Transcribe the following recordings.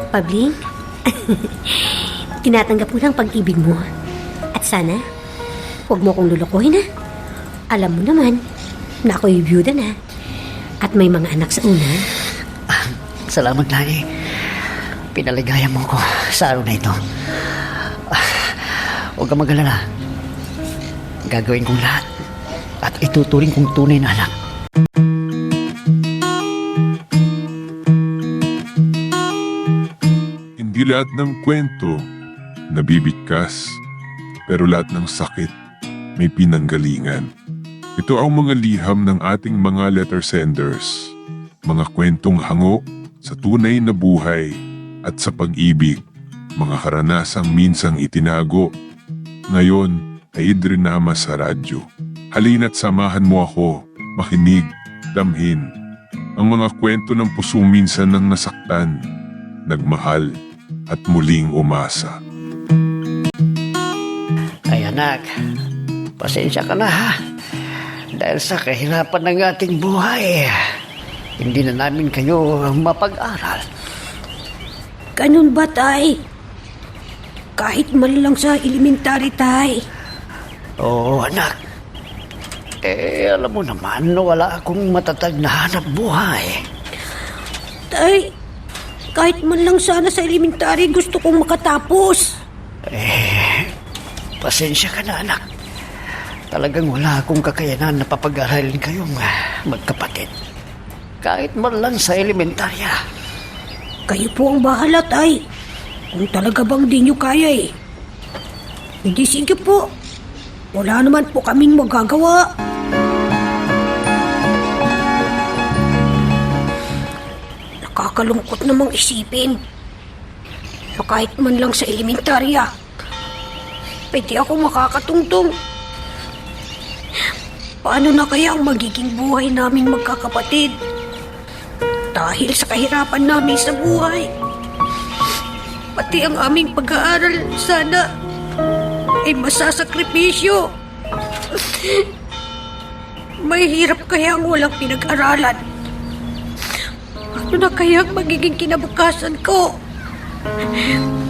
Pabling, tinatanggap ko ng pag-ibig mo. At sana, huwag mo akong lulukuhin, ha? Alam mo naman na ako'y byuda na at may mga anak sa una. Salamat, Lani. Pinaligaya mo ko sa araw na ito. Huwag kang mag-alala. Gagawin kong lahat at ituturing kong tunay na anak. Hindi lahat ng kwento nabibigkas, pero lahat ng sakit may pinanggalingan. Ito ang mga liham ng ating mga letter senders, mga kwentong hango sa tunay na buhay at sa pag-ibig, mga karanasang minsang itinago, ngayon ay idrinama sa radyo. Halina't samahan mo ako, makinig, damhin, ang mga kwento ng pusong minsan nang nasaktan, nagmahal, at muling umasa. Ay anak, pasensya ka na ha. Dahil sa kahirapan ng ating buhay, hindi na namin kayo mapag-aral. Ganun ba, Tay? Kahit man lang sa elementary, Tay. Oo, anak. Alam mo naman, wala akong matatag na hanap buhay. Tay, kahit man lang sana sa elementary gusto kong makatapos. Pasensya ka na, anak. Talagang wala akong kakayanan na papag-aralin kayong magkapatid. Kahit man lang sa elementarya. Kayo po ang bahala, Tay. Kung talaga bang di nyo kaya eh. Hindi, sige po. Wala naman po kaming magagawa. Nakakalungkot namang isipin na kahit man lang sa elementarya, pwede ako makakatungtong. Paano na kaya ang magiging buhay namin magkakapatid? Dahil sa kahirapan namin sa buhay, pati ang aming pag-aaral sana ay masasakripisyo. May hirap kaya ang walang pinag-aralan. Ano na kaya ang magiging kinabukasan ko?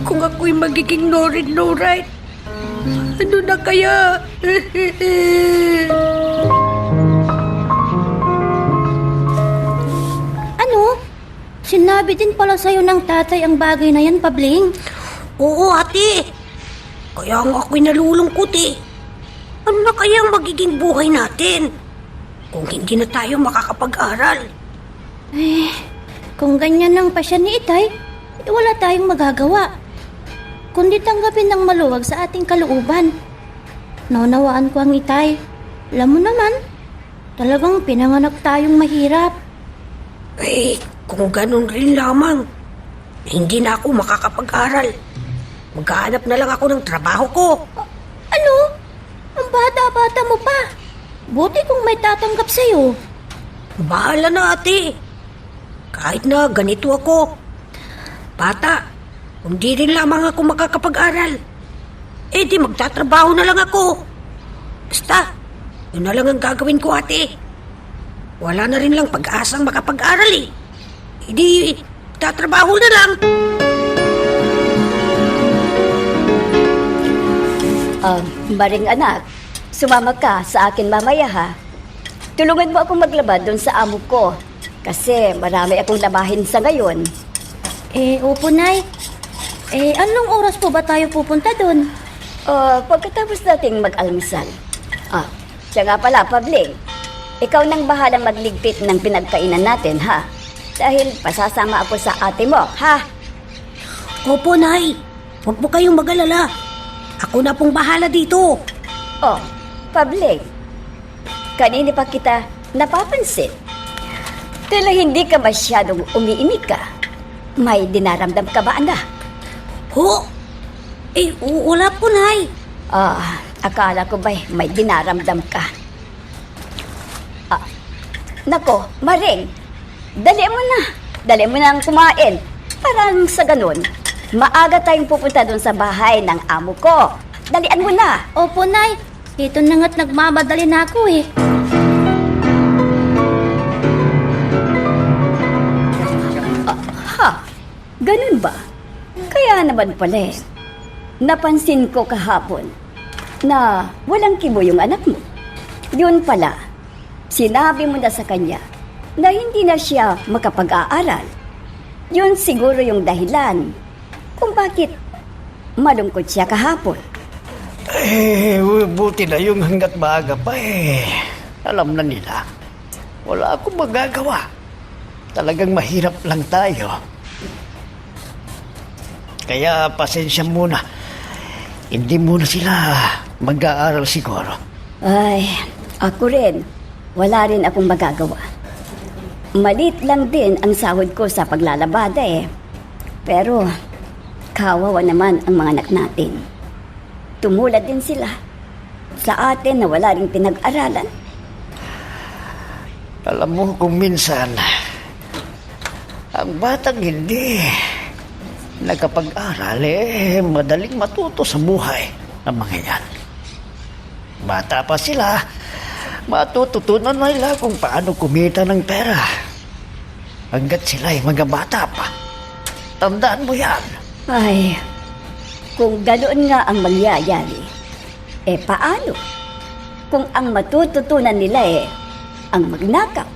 Kung ako'y magiging no read, no write, ano na kaya? Ano? Sinabi din pala sa'yo ng tatay ang bagay na yan, Pabling? Oo, ate. Kaya nga ako'y nalulungkot eh. Ano na kaya ang magiging buhay natin kung hindi na tayo makakapag-aral? Kung ganyan ang pasya ni Itay, wala tayong magagawa. Kundi tanggapin ng maluwag sa ating kalooban. Naunawaan ko ang Itay. Alam mo naman, talagang pinanganak tayong mahirap. Kung ganun rin lamang, hindi na ako makakapag-aral. Maghahanap na lang ako ng trabaho ko. Ano? Ang bata-bata mo pa. Buti kung may tatanggap sa'yo. Bahala na, ate. Kahit na ganito ako. Bata, kung di rin lamang ako makakapag-aral, di magtatrabaho na lang ako. Basta, yun na lang ang gagawin ko, ate. Wala na rin lang pag-asang makapag-aral eh. Hindi, tatrabaho na lang. Maring anak, sumama ka sa akin mamaya ha. Tulungan mo akong maglaba doon sa amo ko. Kasi marami akong labahin sa ngayon. Opo, Nay. Anong oras po ba tayo pupunta doon? Pagkatapos nating mag-almusal. Siya nga pala, Pabling. Ikaw nang bahalang magligpit ng pinagkainan natin, ha? Dahil pasasama ako sa ate mo, ha? Opo, Nay. Huwag po kayong mag-alala. Ako na pong bahala dito. Pabling. Kanina pa kita napapansin. Tila hindi ka masyadong umiimik ka. May dinaramdam ka ba, anak? Wala po, Nay. Akala ko ba'y may dinaramdam ka? Nako, Maring. Dali mo na ang kumain. Parang sa ganun, maaga tayong pupunta doon sa bahay ng amo ko. Dalian mo na. Opo, Nay. Ito na nga't nagmamadali na ako eh. Ganun ba? Kaya naman pala napansin ko kahapon na walang kibo yung anak mo. Yun pala, sinabi mo na sa kanya na hindi na siya makapag-aaral. Yun siguro yung dahilan kung bakit malungkot siya kahapon. Buti na yung hanggat maaga pa alam na nila. Wala akong magagawa. Talagang mahirap lang tayo. Kaya pasensya muna. Hindi muna sila mag-aaral siguro. Ay, ako rin. Wala rin akong magagawa. Malit lang din ang sahod ko sa paglalabada Pero, kawawa naman ang mga anak natin. Tumulad din sila sa atin na wala ring pinag-aralan. Alam mo kung minsan, ang batang hindi nagkapag-aral, madaling matuto sa buhay ng mga yan. Bata pa sila, matututunan nila kung paano kumita ng pera. Hanggat sila mga bata pa. Tandaan mo yan. Ay, kung ganoon nga ang mangyayari, paano? Kung ang matututunan nila ang magnakaw,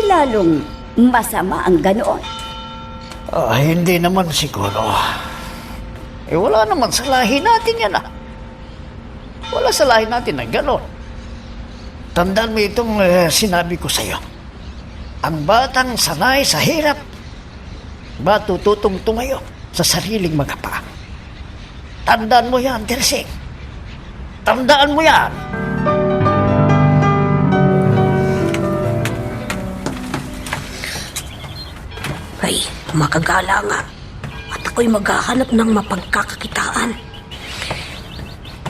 lalong masama ang ganoon. Hindi naman siguro. Wala naman sa lahi natin yan Wala sa lahi natin na gano'n. Tandaan mo itong sinabi ko sa'yo. Ang batang sanay sa hirap, matututong tumayo sa sariling mga paa. Tandaan mo yan, Teresing. Tandaan mo yan. Ay, makagala nga. At ako'y maghahanap ng mapagkakakitaan.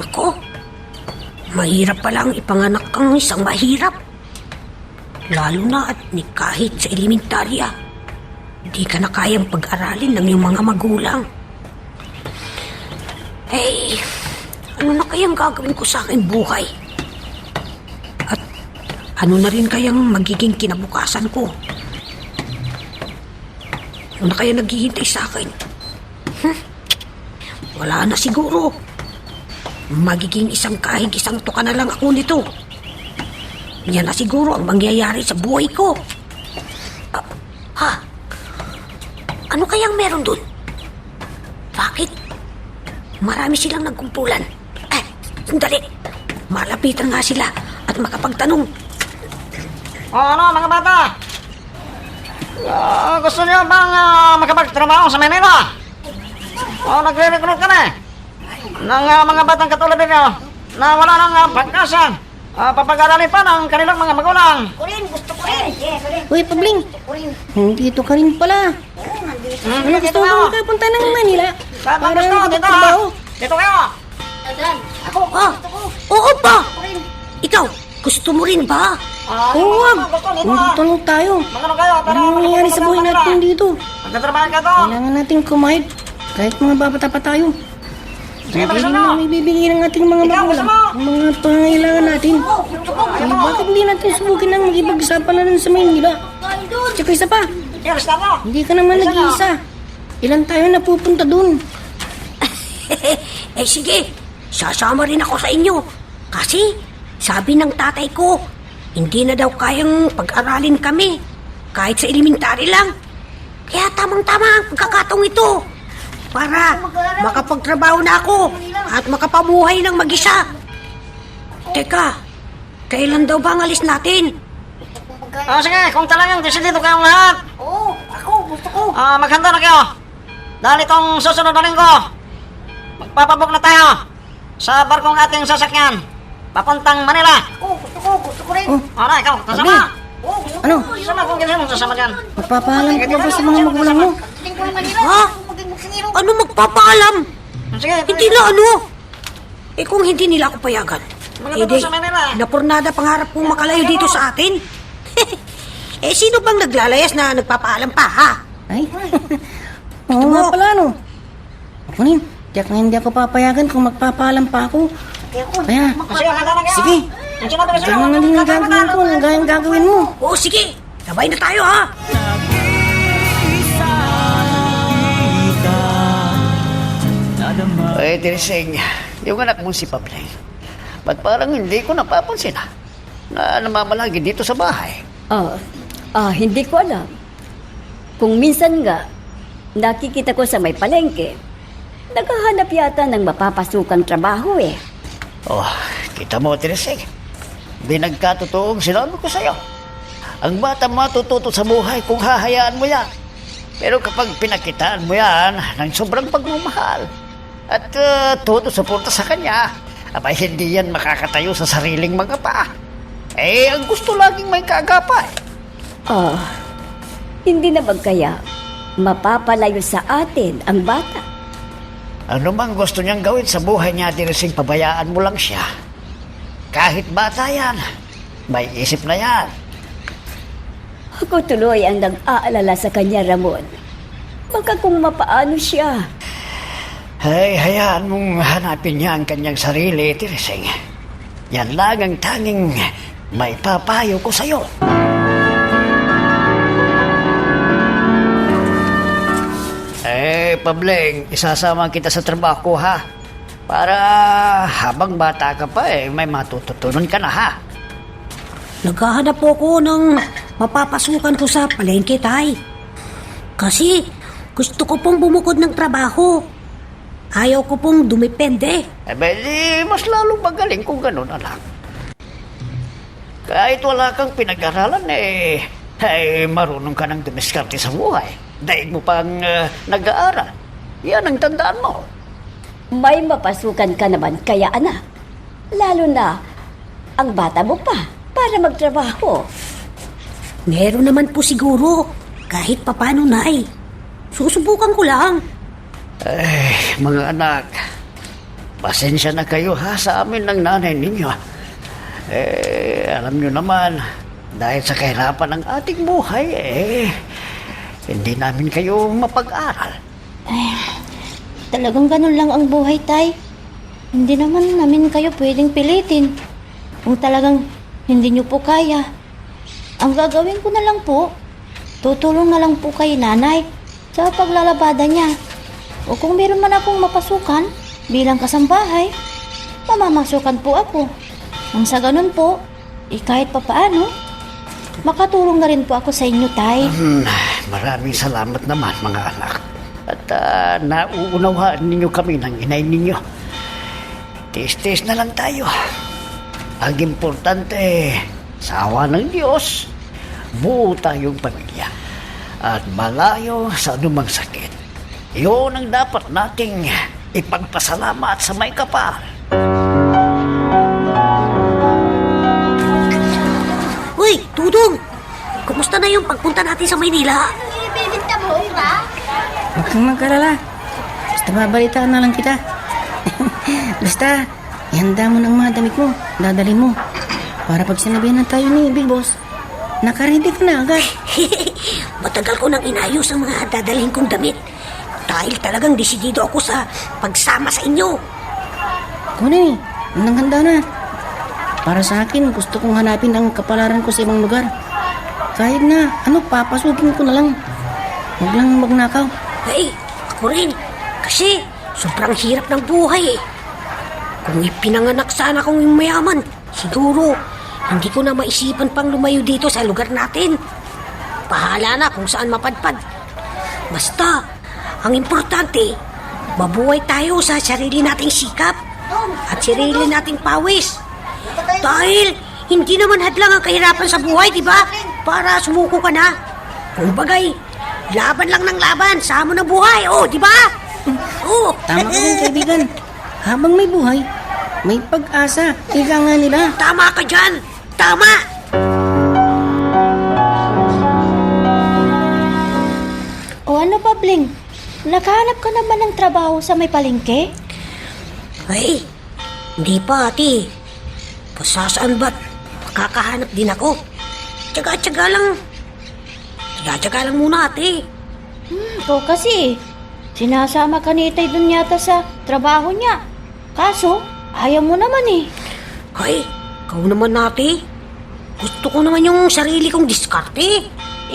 Ako, mahirap palang ipanganak kang isang mahirap. Lalo na at ni kahit sa elementarya, di ka na kayang pag-aralin ng iyong mga magulang. Ano na kayang gagawin ko sa aking buhay? At ano na rin kayang magiging kinabukasan ko? Ano na kaya naghihintay sa akin? Wala na siguro. Magiging isang kahig isang tuka na lang ako nito. Yan na siguro ang mangyayari sa buhay ko. Ano kayang meron dun? Bakit? Marami silang nagkumpulan. Sandali. Malapitan nga sila at makapagtanong. Ano mga bata? Gusto niyo bang makapagtrabaho sa Manila? Nagre-recruit kami ng mga batang katulad ninyo na wala nang pagkasa. Papag-aralin pa ng kanilang mga magulang. Uy, Pabling. Nandito ka rin pala. Ano gusto mo bang kapunta ng Manila? Saan Para gusto? Dito! magtrabaho? Dito kayo! Oo ba? Ikaw, gusto mo rin ba? Huwag. Nandito lang tayo. Magano kayo? Ano nangyayari sa buhay natin dito? Magtatrabahan ka to! Kailangan natin kumahit. Kahit mga babata pa tayo. Sige, Hindi gusto na mo! may bibigyan ng ating mga Ikaw, magulang. gusto mo? Ang mga pangailangan natin. Bakit hindi natin subukin ang makipag-sapalaran sa Maynila? Tsaka isa pa, Yes, tama! hindi ka naman nag-iisa. Ilan tayo na pupunta dun? Sige, sasama rin ako sa inyo. Kasi, sabi ng tatay ko, hindi na daw kayang pag-aralin kami. Kahit sa elementary lang. Kaya tamang-tama ang pagkakataong ito. Para makapagtrabaho na ako at makapabuhay ng mag-isa. Teka, kailan daw ba ang alis natin? Sige, kung talagang desidido kayong lahat. Gusto ko. Maghanda na kayo. Dahil itong susunod na linggo, magpapabok na tayo sa barkong ating sasakyan. Papuntang Manila. Gusto ko rin. Ikaw, kasama. Ano? Sama kung ganyan mong sasama dyan. Magpapaalam ka ba sa mga magulang mo? Ha? Ano magpapaalam? Sige, Hindi na ano. Kung hindi nila ako payagan, Mga sa Manila. napurnada pangarap kong makalayo dito sa atin. Sino bang naglalayas na nagpapaalam pa, ha? Ay, oo nga pala no. Ako rin, tiyak na hindi ako papayagan kung magpapaalam pa ako. Kaya, Sige, handa na kayo. sige, Ang sinabi ko sa'yo, ganyan nga din ang gagawin ko, ang gayang gagawin mo. Oo, sige. Sabay na tayo, ha? Teresing, yung anak mo si Pableng, ba't parang hindi ko napapansin na namamalagi dito sa bahay? Hindi ko alam. Kung minsan nga, nakikita ko sa may palengke, naghahanap yata ng mapapasukang trabaho eh. Oh, kita mo, Teresing. Binagkatotoong sinabi ko sa'yo. Ang bata matututo sa buhay kung hahayaan mo yan. Pero kapag pinakitaan mo yan ng sobrang pagmamahal at todo suporta sa kanya, abay hindi yan makakatayo sa sariling mga paa. Eh, ang gusto laging may kaagapay. Hindi na ba kaya mapapalayo sa atin ang bata? Ano mang gusto niyang gawin sa buhay niya, Teresing, pabayaan mo lang siya. Kahit bata yan, may isip na yan. Ako tuloy ang nag-aalala sa kanya, Ramon. Baka kung mapaano siya. Ay, hayaan mong hanapin niya ang kanyang sarili, Teresing. Yan lang ang tanging may papayo ko sa'yo. Pableng, isasama kita sa trabaho, ha? Para habang bata ka pa, may matututunan ka na, ha? Naghahanap po ko ng mapapasukan ko sa palengke, tay. Kasi gusto ko pong bumukod ng trabaho. Ayaw ko pong dumipende. Mas lalong magaling kung ganun, anak. Kahit wala kang pinag-aralan, marunong ka nang dumiskarte sa buhay. Dahil mo pang nag-aaral. Yan ang tandaan mo. May mapasukan ka naman kaya, anak. Lalo na ang bata mo pa para magtrabaho. Meron naman po siguro. Kahit papano, nay. Susubukan ko lang. Mga anak, pasensya na kayo, ha, sa amin ng nanay ninyo. Alam nyo naman, dahil sa kahirapan ng ating buhay, hindi namin kayo mapag-aral. Talagang ganun lang ang buhay, tay. Hindi naman namin kayo pwedeng pilitin. Kung talagang hindi nyo po kaya, ang gagawin ko na lang po, tutulong na lang po kay nanay sa paglalabada niya. O kung meron man akong mapasukan bilang kasambahay, mamamasukan po ako. Nang sa ganun po, kahit papaano, makatulong na rin po ako sa inyo, tay. Maraming salamat naman, mga anak. At nauunawaan ninyo kami ng inay ninyo. Tiis-tiis na lang tayo. Ang importante, sa awa ng Diyos, buo tayong pamilya. At malayo sa anumang sakit. Iyon ang dapat nating ipagpasalamat sa may kapal. Uy, Tudong! Kumusta na yung pagpunta natin sa Maynila? Huwag kang mag-alala. Basta babalitaan na lang kita. Basta, ihanda mo ng mga damit mo. Dadalhin mo. Para pag sinabihan na tayo ni Big Boss, nakaready ka na agad. Matagal ko nang inayos ang mga dadalhin kong damit. Dahil talagang desidido ako sa pagsama sa inyo. Kunin, handa na. Para sa akin, gusto kong hanapin ang kapalaran ko sa ibang lugar. Kahit na, papasukin ko na lang. Huwag lang magnakaw. Ay, ako rin. Kasi sobrang hirap ng buhay eh. Kung ipinanganak sana akong yung mayaman, siguro hindi ko na maisipan pang lumayo dito sa lugar natin. Bahala na kung saan mapadpad. Basta, ang importante, mabuhay tayo sa sarili nating sikap at sarili nating pawis. Dahil hindi naman hadlang ang kahirapan sa buhay, di ba? Para sumuko ka na. Kung bagay, laban lang ng laban, sama ng buhay, di ba? Oh. Tama ka din, kaibigan. Habang may buhay, may pag-asa. Ika nga nila. Tama ka dyan! Tama! O ano, Pabling? Nakahanap ka naman ng trabaho sa may palengke? Ay, hindi pa, ate. Pasasaan ba't makakahanap din ako? Tsaga-tsaga lang. Tsaga-tsaga lang muna, ate. Ikaw kasi, sinasama ka ni Itay dun yata sa trabaho niya. Kaso, ayaw mo naman eh. Ay, ikaw naman, ate. Gusto ko naman yung sarili kong diskarte.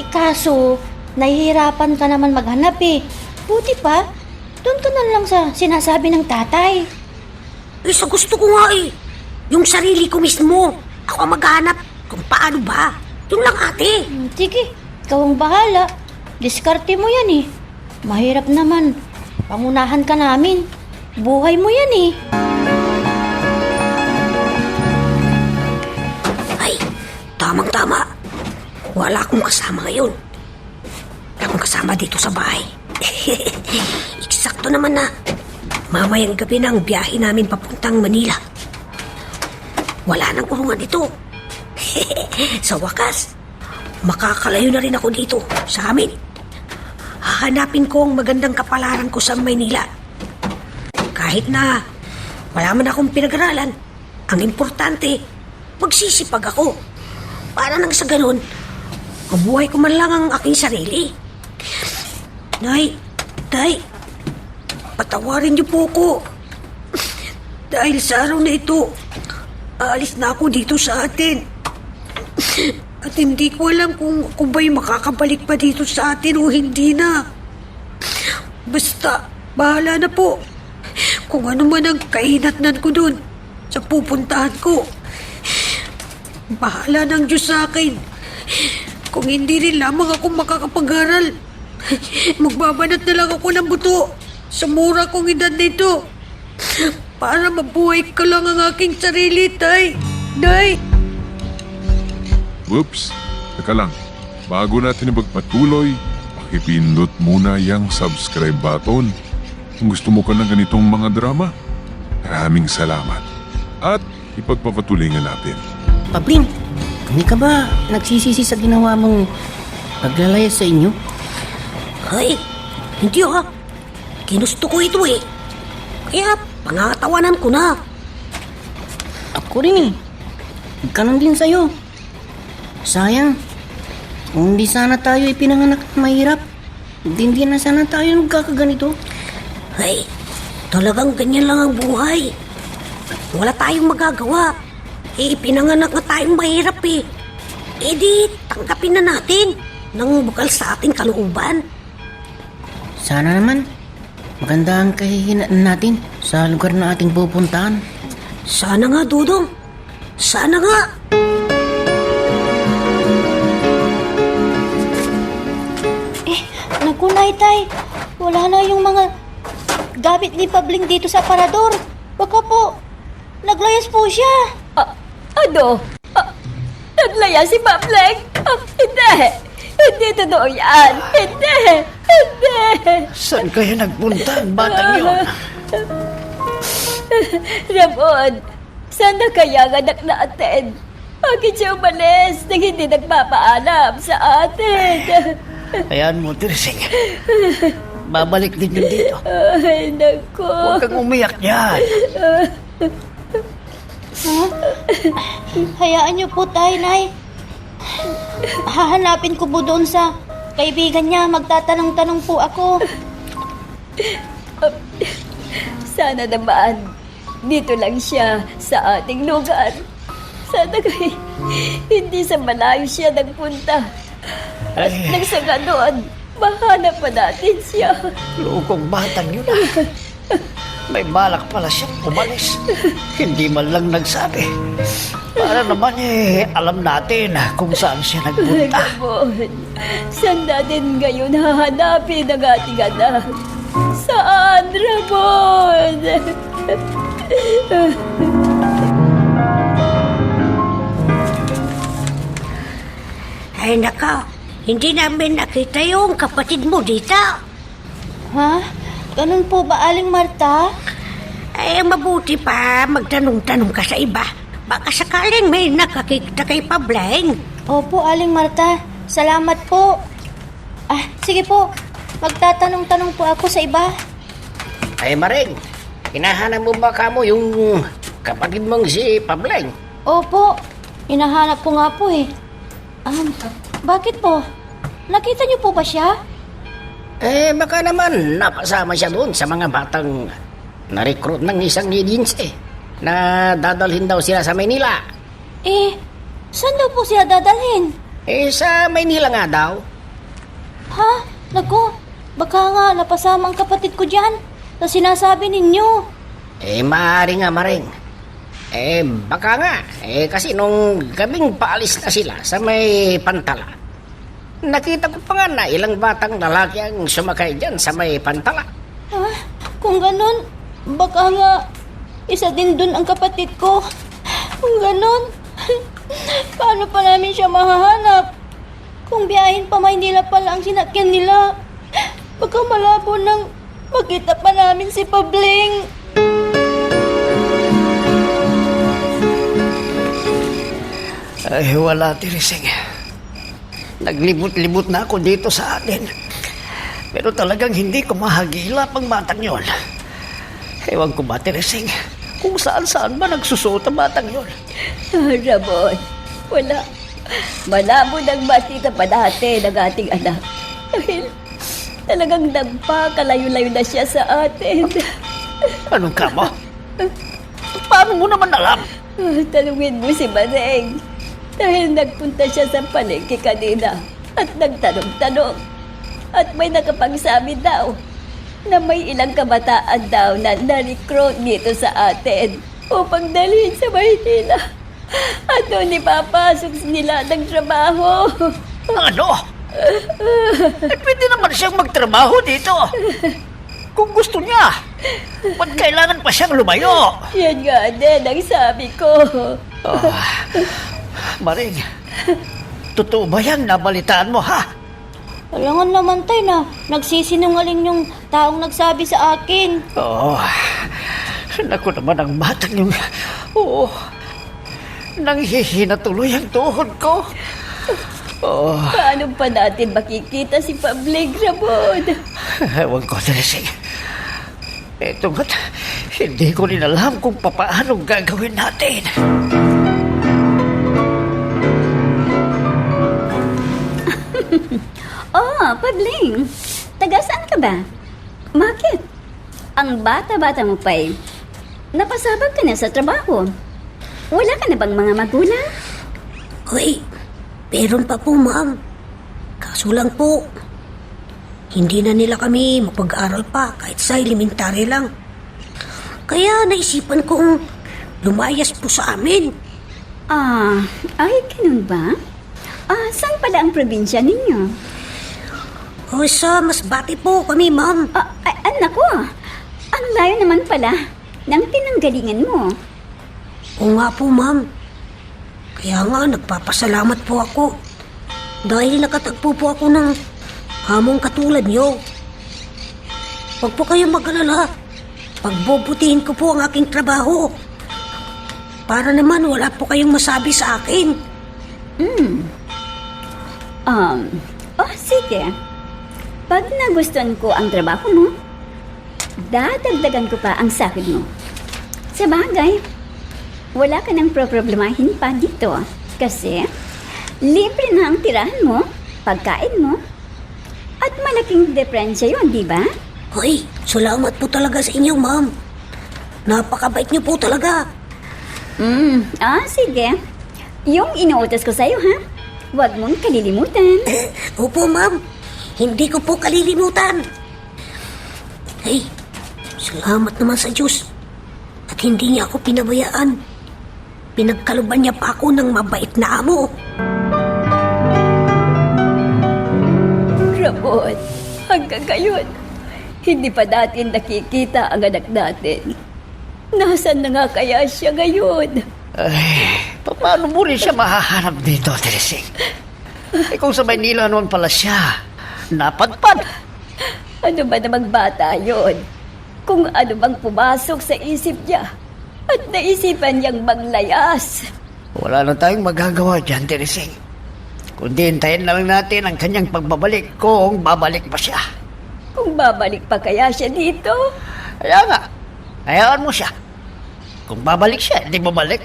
Kaso, nahihirapan ka naman maghanap eh. Buti pa, Doon ka na lang sa sinasabi ng tatay. Sa gusto ko nga eh. Yung sarili ko mismo. Ako ang maghanap kung paano ba. Yun lang ate. Sige, ikaw ang bahala. Diskarte mo yan eh. Mahirap naman. Pangunahan ka namin. Buhay mo yan eh. Ay, tamang-tama. Wala akong kasama ngayon. Wala akong kasama dito sa bahay. Eksakto naman na. Mamayang gabi na ang biyahe namin papuntang Manila. Wala nang urungan dito. Sa wakas, makakalayo na rin ako dito sa amin. Hahanapin ko ang magandang kapalaran ko sa Maynila. Kahit na wala man akong pinag-aralan, ang importante, magsisipag ako. Para nang sa ganun, mabuhay ko man lang ang aking sarili. Nay, patawarin niyo po ko. Dahil sa araw na ito, aalis na ako dito sa atin. At hindi ko alam kung ako ba'y makakabalik pa dito sa atin o hindi na. Basta, bahala na po. Kung ano man ang kahinatnan ko dun sa pupuntahan ko. Bahala ng Diyos sa akin. Kung hindi rin lamang ako makakapag-aral, magbabanat na lang ako ng buto sa mura kong edad nito. Para mabuhay ko lang ang aking sarili, tay. Nay! Whoops! Teka lang. Bago natin ipagpatuloy, pakipindot muna yung subscribe button. Kung gusto mo ka ng ganitong mga drama, maraming salamat. At ipagpapatuloy nga natin. Pablin, hindi ka ba nagsisisi sa ginawa mong paglalayas sa inyo? Ay, hindi ha. Ginusto ko ito eh. Kaya pangatawanan ko na. Ako rin eh. Ganun din sa'yo. Sayang. Kung hindi sana tayo ipinanganak na mahirap, hindi na sana tayo nagkakaganito. Ay, talagang ganyan lang ang buhay. Wala tayong magagawa. Pinanganak na tayong mahirap eh. Di, tanggapin na natin nang bukal sa ating kalooban. Sana naman, maganda ang kahihinaan natin sa lugar na ating pupuntahan. Sana nga, Dudong. Sana nga. Naku, Nay-Tay. Wala na yung mga gamit ni Pabling dito sa aparador. Baka po, naglayas po siya. Ano? Naglaya si Pableng? Hindi! Hindi totoo yan! Hindi! Saan kayo nagpunta ang batang yun? Ramon, sana kaya ang anak natin? Bakit siya umalis nang hindi nagpapaalam sa atin? Ayan mo, Tirsing. Babalik din yun dito. Ay, naku. Huwag kang umiyak yan. Hayaan niyo po tayo, Nay. Hahanapin ko po doon sa kaibigan niya. Magtatanong-tanong po ako. Sana naman, dito lang siya sa ating lugar. Sana kay hindi sa malayo siya nagpunta. At nang sa ganon, mahanap pa natin siya. Lukong batang yun ah. May balak pala siyang umalis. Hindi man lang nagsabi. Para naman alam natin kung saan siya nagpunta. Ramon, saan natin ngayon hahanapin ang ating anak? Saan, Ramon? Ay, naka. Hindi namin nakita yung kapatid mo dito. Ha? Ganun po ba, Aling Marta? Ay, mabuti pa magtanong-tanong ka sa iba. Baka sakaling may nakakita kay Pableng. Opo, Aling Marta. Salamat po. Sige po. Magtatanong-tanong po ako sa iba. Ay, Maring, hinahanap mo ba kamo yung kapatid mong si Pableng? Opo. Hinahanap ko nga po eh. Bakit po? Nakita niyo po ba siya? Baka naman napasama siya doon sa mga batang na-recruit ng isang agency na dadalhin daw sila sa Maynila. Saan daw po siya dadalhin? Sa Maynila nga daw. Ha? Naku, baka nga napasama ang kapatid ko dyan. sa sinasabi ninyo. Maaari nga, Maring. Baka nga. Kasi nung gabing paalis na sila sa may Pantala, nakita ko pa nga na ilang batang lalaki ang sumakay dyan sa may Pantala. Kung ganun, baka nga isa din dun ang kapatid ko. Kung ganun, paano pa namin siya mahahanap? Kung biyahin pa Maynila pala ang sinakyan nila, baka malabo nang makita pa namin si Pabling. Ay, wala, Teresing. Naglibot-libot na ako dito sa atin. Pero talagang hindi ko mahagilap ang batang yon. Ewan ko ba, Teresing, kung saan-saan ba nagsusuot ang batang yon? Ramon, wala. Malabo nang makita pa dati ng ating anak. Dahil talagang nagpakalayo-layo na siya sa atin. Anong kamo? Paano mo naman alam? Tanungin mo si Maneng. Dahil nagpunta siya sa palengke kanina at nagtanong-tanong. At may nakapagsabi daw na may ilang kabataan daw na na-recruit dito sa atin upang dalhin sa Maynila. At doon ipapasok nila ng trabaho. Ano? Pwede naman siyang magtrabaho dito. Kung gusto niya. Ba't kailangan pa siyang lumayo? Yan nga din ang sabi ko. Maring, totoo ba yan nabalitaan mo, ha? Alangan naman tay na nagsisinungaling yung taong nagsabi sa akin. Naku naman ang batang yung... nanghihina tuloy ang tuhod ko. Paano pa natin makikita si Pabling, Ramon? Ewan ko, Teresing. Eto nga't hindi ko rin alam kung paano gagawin natin. Pabling. Taga saan ka ba? Bakit? Ang bata-bata mo pa'y napasabag ka na sa trabaho. Wala ka na bang mga magulang? Hoy, meron pa po, ma'am. Kaso lang po, hindi na nila kami mapag-aral pa kahit sa elementary lang. Kaya naisipan kong lumayas po sa amin. Ay, ganun ba? Saan pala ang probinsya ninyo? O sa Masbate po kami, ma'am. Anak ko, ang layo naman pala ng pinanggalingan mo. Oo nga po, ma'am. Kaya nga, nagpapasalamat po ako. Dahil nakatagpo po ako ng hamong katulad niyo. Huwag po kayong mag-alala. Pagbubutihin ko po ang aking trabaho. Para naman wala po kayong masabi sa akin. Sige. Pag nagustuhan ko ang trabaho mo, dadagdagan ko pa ang sahod mo. Sa bagay, wala ka nang problemahin pa dito kasi libre na ang tirahan mo, pagkain mo, at malaking diferensya yun, di ba? Hoy, salamat po talaga sa inyo, ma'am. Napakabait niyo po talaga. Sige. Yung inuutos ko sa'yo, ha? Huwag mong kalilimutan. Opo, ma'am. Hindi ko po kalilimutan. Hey, salamat naman sa Diyos. At hindi niya ako pinabayaan. Pinagkaluban niya pa ako ng mabait na amo. Ramon, hanggang ngayon, hindi pa natin nakikita ang anak natin. Nasaan na nga kaya siya ngayon? Ay, paano mo rin siya mahahanap dito, Teresing? Kung sa Maynila noon pala siya, napadpad. Ano ba namang bata yon? Kung ano bang pumasok sa isip niya at naisipan niyang maglayas. Wala na tayong magagawa dyan, Teresing. Kundi hintayin na lang natin ang kanyang pagbabalik kung babalik pa siya. Kung babalik pa kaya siya dito? Kaya nga, hayaan mo siya. Kung babalik siya, hindi babalik.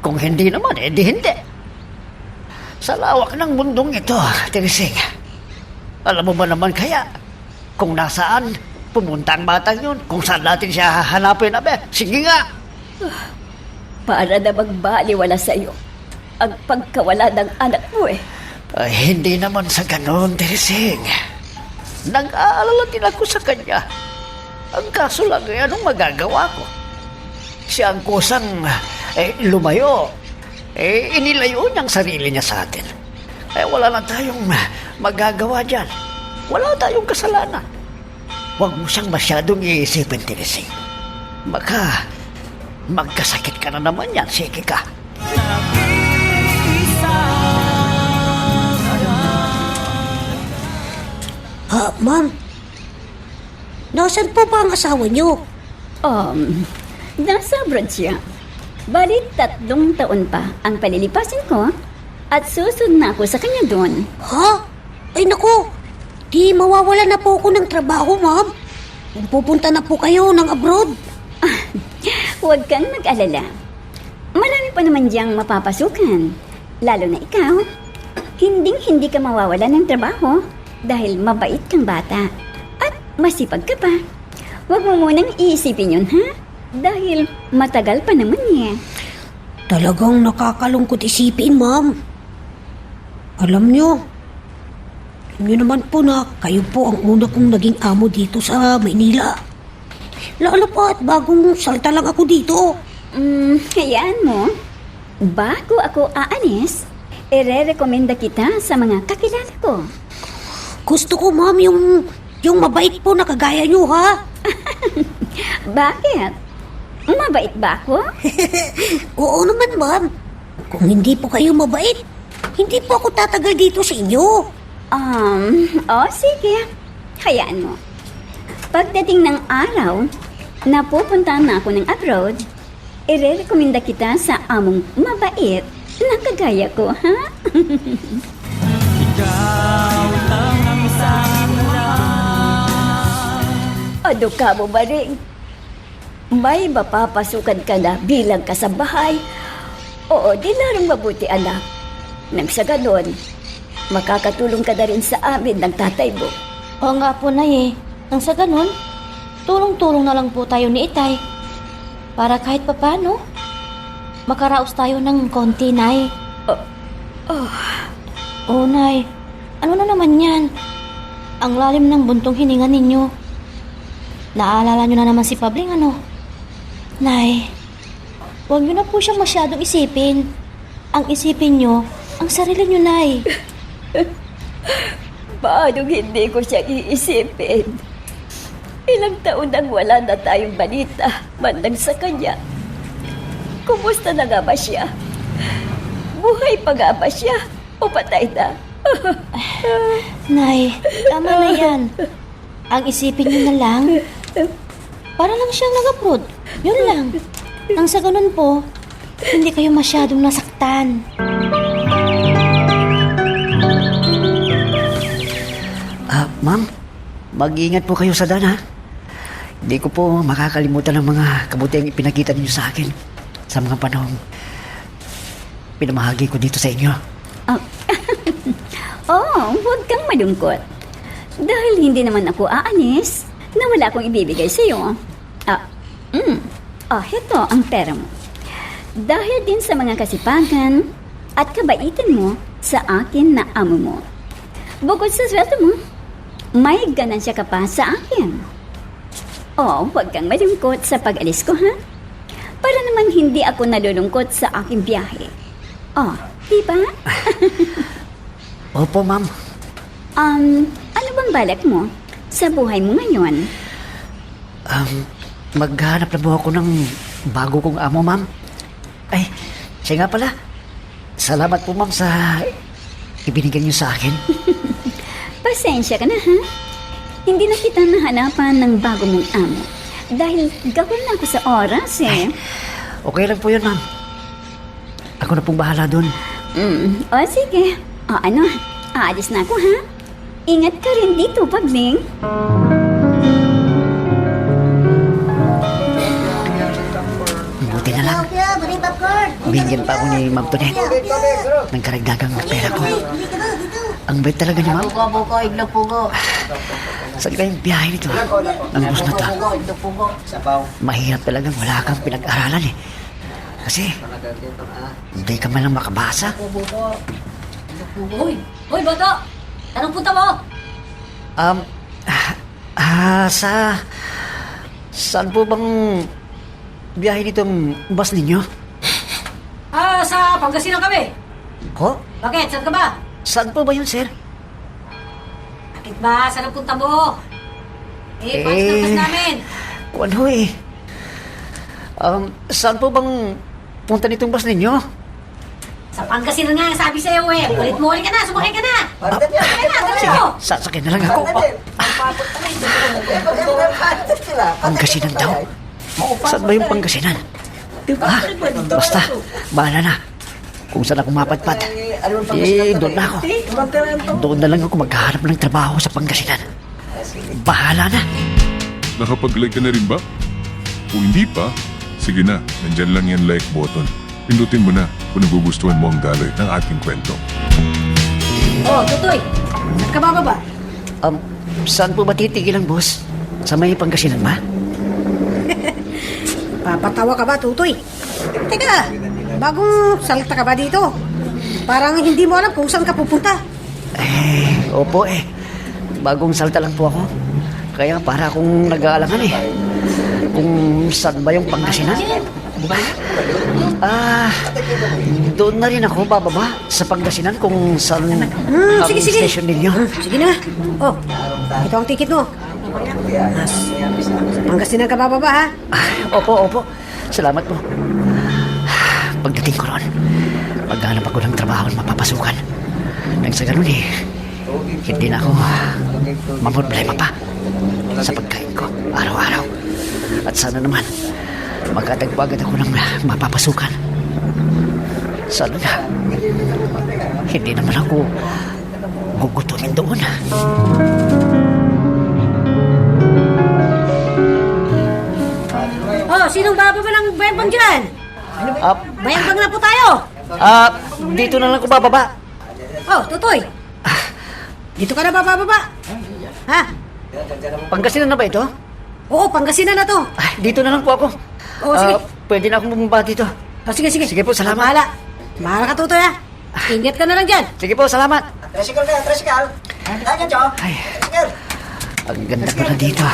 Kung hindi naman, hindi hindi. Sa lawak ng mundong ito, Teresing, alam mo ba naman kaya kung nasaan pumunta ang batang yun? Kung saan natin siya hahanapin, abe? Sige nga! Para na magbaliwala sa'yo ang pagkawala ng anak mo eh. Ay, hindi naman sa ganon, Teresing. Nag-aalala din ako sa kanya. Ang kaso lang, anong magagawa ko? Siya ang kusang lumayo. Inilayo niyang sarili niya sa atin. Wala na tayong magagawa dyan. Wala tayong kasalanan. Huwag mo siyang masyadong iisipin, Teresing. Baka magkasakit ka na naman yan. Sige ka. Ma'am. Nasaan po ba ang asawa niyo? Nasa abroad siya. Bali 3 taon pa ang palilipasin ko at susunod na ako sa kanya doon. Ha? Ay naku, di mawawala na po ako ng trabaho, ma'am. Kung pupunta na po kayo ng abroad. Huwag kang mag-alala. Marami pa naman diyang mapapasukan. Lalo na ikaw. Hinding-hindi ka mawawala ng trabaho dahil mabait kang bata. At masipag ka pa. Huwag mo munang iisipin yun, ha? Dahil matagal pa naman niya. Talagang nakakalungkot isipin, ma'am. Alam niyo naman po na kayo po ang una kong naging amo dito sa Maynila. Lalo pa at bagong salta lang ako dito. Hayaan mo. Bago ako aalis, ire-recommenda kita sa mga kakilala ko. Gusto ko, ma'am, yung mabait po na kagaya niyo, ha? Bakit? Mabait ba ako? Oo naman, ma'am. Kung hindi po kayo mabait, hindi po ako tatagal dito sa inyo. Sige. Hayaan mo. Pagdating ng araw na pupuntahan na ako ng abroad, ire-recommenda kita sa among mabait na kagaya ko, ha? Ano ka mo ba rin? May mapapasukan ka na bilang kasambahay. Oo, di larang mabuti, anak. Nang sa ganon, makakatulong ka na rin sa amin ng tatay mo. Oo nga po, Nay, Nang sa ganun, tulong-tulong na lang po tayo ni Itay. Para kahit papano, makaraos tayo ng konti, Nay. Oo, Nay. Ano na naman yan? Ang lalim ng buntong hininga ninyo. Naalala nyo na naman si Pabling, ano? Nay, huwag nyo na po siyang masyadong isipin. Ang isipin nyo, ang sarili nyo, Nay. Paano hindi ko siya iisipin? Ilang taon nang wala na tayong balita man lang sa kanya. Kumusta na nga ba siya? Buhay pa nga ba siya? O patay na? Nay, tama na yan. Ang isipin nyo na lang, para lang siyang nag-upload. Yun lang. Nang sa ganun po, hindi kayo masyadong nasaktan. Ma'am, mag-iingat po kayo sa daan, ha? Hindi ko po makakalimutan ang mga kabutiang ipinakita niyo sa akin sa mga panahong pinamahagi ko dito sa inyo. Huwag kang malungkot. Dahil hindi naman ako aalis na wala akong ibibigay sa iyo. Heto ang pera mo. Dahil din sa mga kasipagan at kabaitan mo sa akin na amo mo. Bukod sa sweldo mo, may ganansya ka pa sa akin. Huwag kang malungkot sa pag-alis ko, ha? Para naman hindi ako nalulungkot sa aking biyahe. Diba? Opo, ma'am. Ano bang balak mo sa buhay mo ngayon? Maghanap na po ako ng bago kong amo, ma'am. Ay, siya nga pala. Salamat po, ma'am, sa ibinigay niyo sa akin. Pasensya ka na, ha? Hindi na kita nahanapan ng bago mong amo. Dahil gawin na ako sa oras, eh. Okay lang po yun, ma'am. Ako na pong bahala doon. Sige. Aalis na ako, ha? Ingat ka rin dito, Pabling. Buti na lang. Binigyan pa ako ni Ma'am Tonet ng karagdagang pera ko. Ang bait talaga ni Ma'am. Saan kayong biyahe nito? Ang bus na to. Mahirap talagang wala kang pinag-aralan, eh. Kasi hindi ka man lang makabasa. Hoy, bata! Anong punta mo? Sa Saan po bang biyahe nitong bus ninyo? Sa Pangasinan kami. Ho? Bakit? Saan ka ba? Saan po ba yun, sir? Bakit ba? Saan ang punta mo? Paano na bus namin? Ano eh? Saan po bang punta nitong bus ninyo? Sa Pangasinan nga ang sabi sa'yo eh. Ulit ka na, sumakay ka na. Sumakay na, dali mo. Sasakyan na lang ako. Pangasinan daw. Saan ba yung Pangasinan? Basta, bahala na. Kung saan ako mapadpad, doon na ako. Doon na lang ako maghahanap ng trabaho sa Pangasinan. Bahala na. Nakapag-like ka na rin ba? Kung hindi pa, sige na, nandyan lang yan like button. Pindutin mo na kung nagugustuhan mo ang daloy ng ating kwento. Oh, Tutoy. Saan ka bababa? Saan po ba titigil ang boss? Sa may Pangasinan ba? Papatawa ka ba, Tutoy? Teka, bagong salta ka ba dito? Parang hindi mo alam kung saan ka pupunta. Opo eh. Bagong salta lang po ako. Kaya para akong nag-aalangan eh. Kung saan ba yung Pangasinan? Doon na rin ako bababa sa Pangasinan kung saan ang Sige. station ninyo. Sige na. Oh, ito ang ticket mo. Sa Pangasinan ka bababa, ha? Opo. Salamat po. Pagdating ko ron, maghanap ako ng trabaho na mapapasukan. Nang sa ganun eh, hindi na ako mamroblema pa sa pagkain ko araw-araw. At sana naman, magkatagpo agad ako ng mapapasukan. Sana nga, hindi naman ako gugutumin doon. Oh, sinong bababa ng bayambang dyan? Bayambang na po tayo. Dito na lang ako bababa. Oh, Tutoy. Dito ka na ba bababa? Ha? Pangasinan na ba ito? Oo, Pangasinan na to. Dito na lang po ako. Oo, sige. Pwede na akong bumaba dito. Oh, sige. Sige po, salamat. Bahala ka, Tutoy, ha? Ingat ka na lang dyan. Sige po, salamat. Tricycle. Nandiyan, Jo. Ay, ang ganda pala dito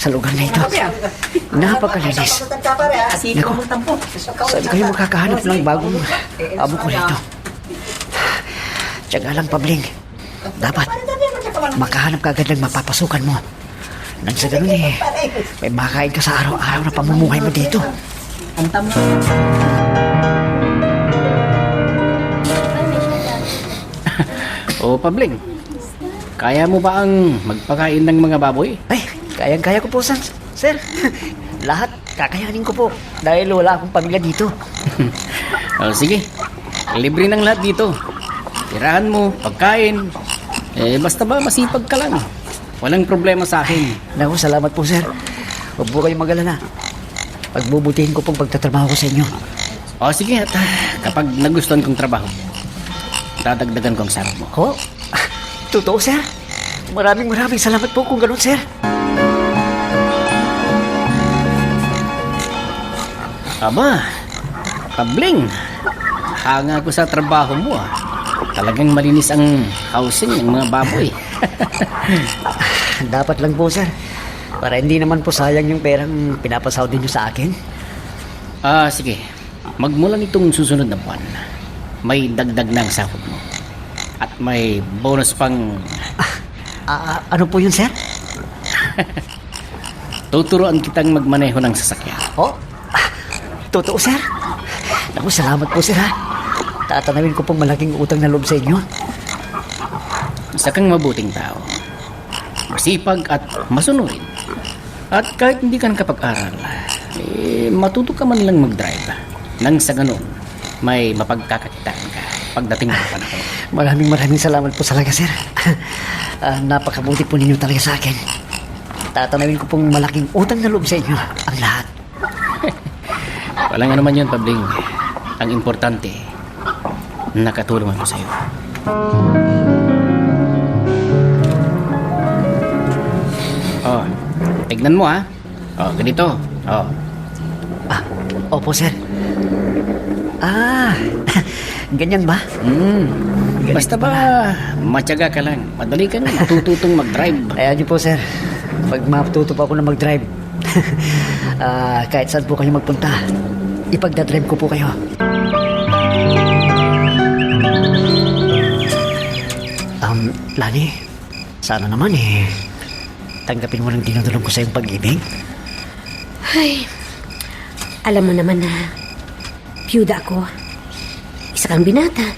sa lugar na ito. Napakalinis. Naku, saan kayo makakahanap ng bagong amo ko rito? Tiyaga lang, Pabling. Dapat makahanap ka agad ng mapapasukan mo. Nang sa ganun eh, may makain ka sa araw-araw na pamumuhay mo dito. O Pabling, kaya mo ba ang magpakain ng mga baboy? Ay, kayang-kaya ko po, sir. Lahat kakayanin ko po dahil wala akong pamilya dito. O sige, libre ng lahat dito. Tirahan mo, pagkain. Basta ba masipag ka lang. Walang problema sa akin. Naku, salamat po, sir. Huwag po kayong mag-alala. Pagbubutihin ko pong pagtatrabaho ko sa inyo. O sige, at kapag nagustuhan kong trabaho, dadagdagan ko ang sarap mo. Oh, totoo, sir. Maraming salamat po kung gano'n, sir. Aba, Pabling, hanga ko sa trabaho mo ah. Talagang malinis ang housing ng mga baboy. Dapat lang po, sir. Para hindi naman po sayang yung perang pinapasahod niyo sa akin. Sige. Magmula nitong susunod na buwan, may dagdag na ang sahod mo. At may bonus pang... Ano po yun, sir? Tuturuan kitang magmaneho ng sasakyan. Oh, totoo, sir. Naku, salamat po, sir, ha. Tatanawin ko pong malaking utang na loob sa inyo. Isa kang mabuting tao. Masipag at masunurin. At kahit hindi ka nakapag-aral, matuto ka man lang mag-drive. Nang sa ganun, may mapagkakakitaan ka pagdating ng panahon. Maraming salamat po talaga, sir. Napakabuti po ninyo talaga sa akin. Tatanawin ko pong malaking utang na loob sa inyo. Ang lahat. Walang ano man yun, Pabling. Ang importante, nakatulong ako sa'yo. Tignan mo ha. Ganito. Opo, sir. Ganyan ba? Basta ba, matyaga ka lang. Madali ka na matututong mag-drive. Ayan niyo po, sir. Pag matuto pa ako na mag-drive, Kahit saan po kayo magpunta, ipagdadrive ko po kayo. Lani, sana naman tanggapin mo ng dinudulong ko sa iyong pag-ibig. Ay, alam mo naman na byuda ako. Isa kang binata.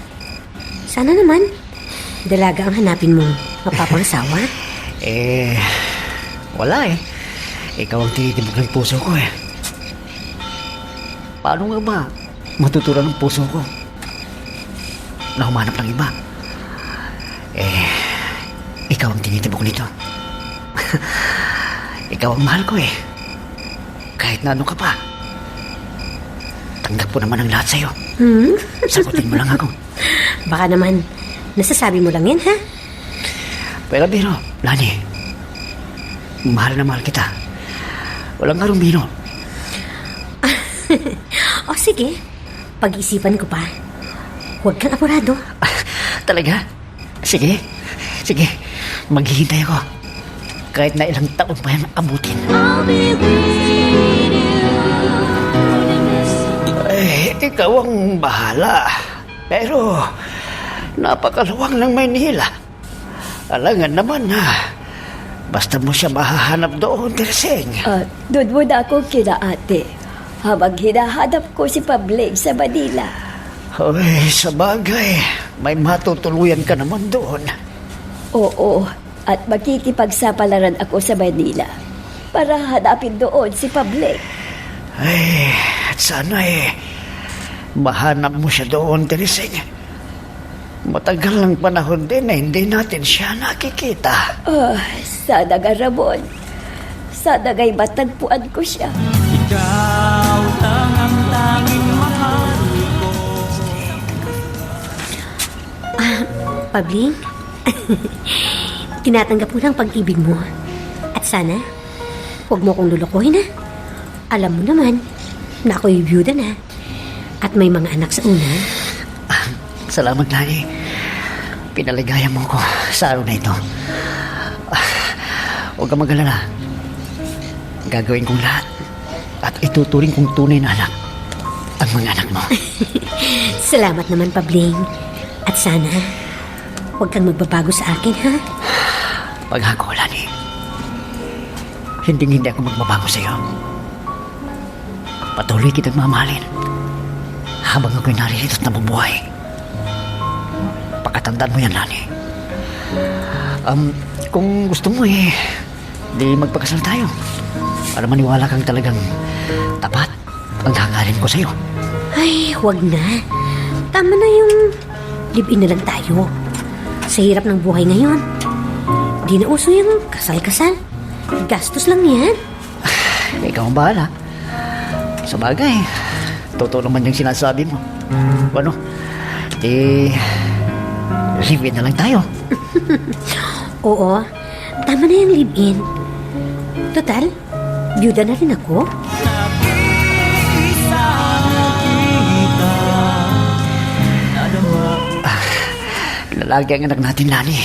Sana naman, dalaga ang hanapin mong mapapangasawa. Wala Ikaw ang tinitibok ng puso ko Paano nga ba matuturan ng puso ko na humanap ng iba? Ikaw ang tinitibok nito. Ikaw ang mahal ko Kahit na ano ka pa. Tanggap ko naman ang lahat sa'yo. Sagutin mo lang ako. Baka naman, nasasabi mo lang yan, ha? Pero Lani, mahal na mahal kita. Walang karumbino. O sige, pag-isipan ko pa. Huwag kang apurado. Talaga? Sige. Maghihintay ako. Kahit na ilang taon pa yan abutin. Ikaw ang bahala. Pero, napakaluwang ng Maynila. Alangan naman basta mo siya mahahanap doon, Tereseng. Doon mo na ako kina ate. Habang hinahanap ko si Pabling sa Manila. Ay, sa bagay. May matutuluyan ka naman doon. Oo, at makikipagsapalaran ako sa Manila para hanapin doon si Pabling. Ay, at sana mahanap mo siya doon, Tereseng. Matagal ng panahon din na hindi natin siya nakikita. Sana nga, Ramon. Sana nga'y matagpuan ko siya. Pabling, tinatanggap ko ng pag-ibig mo. At sana, huwag mo kong lulukuhin, ha? Alam mo naman na ako'y byuda na. At may mga anak sa unan. Salamat, Lani. Pinaligaya mo ko sa araw na ito. Huwag kang mag-alala. Gagawin kong lahat at ituturing kong tunay na anak ang mga anak mo. Salamat naman, Pabling. At sana, huwag kang magbabago sa akin, ha? Paghako, Lani. Hindi ako magbabago sa iyo. Patuloy kitang mamahalin habang ako'y naririto at nabubuhay. Pakatandaan mo yan, Lani. Kung gusto mo di magpakasal tayo. Para maniwala kang talagang tapat ang hangarin ko sa'yo. Ay, huwag na. Tama na yung live-in na lang tayo. Sa hirap ng buhay ngayon. Di na uso yung kasal-kasal. Gastos lang yan. Ikaw ang bahala. Sa bagay, totoo naman yung sinasabi mo. Ano? Live-in na lang tayo. Oo, tama na yung live-in. Total, byuda na rin ako. Lalaki ang anak natin, Lani.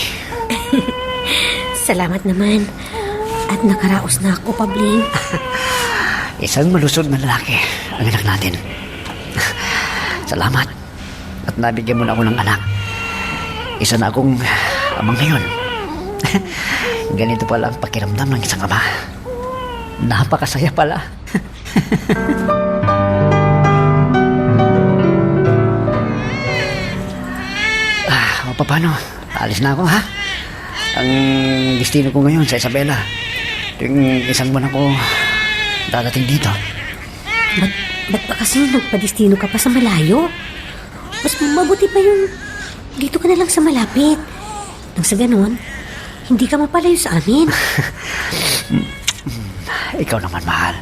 Salamat naman. At nakaraos na ako, Pabling. Isang malusog na lalaki ang anak natin. Salamat. At nabigyan mo na ako ng anak. Isa na akong amang ngayon. Ganito pala ang pakiramdam ng isang ama. Napakasaya pala. O paano? Alis na ako, ha? Ang destino ko ngayon sa Isabela. Yung isang buwan ako dadating dito. Ba't ba kasi nagpadestino ka pa sa malayo? Mas mabuti pa yung dito ka na lang sa malapit. Nang sa ganon, hindi ka mapalayo sa amin. Ikaw naman, mahal.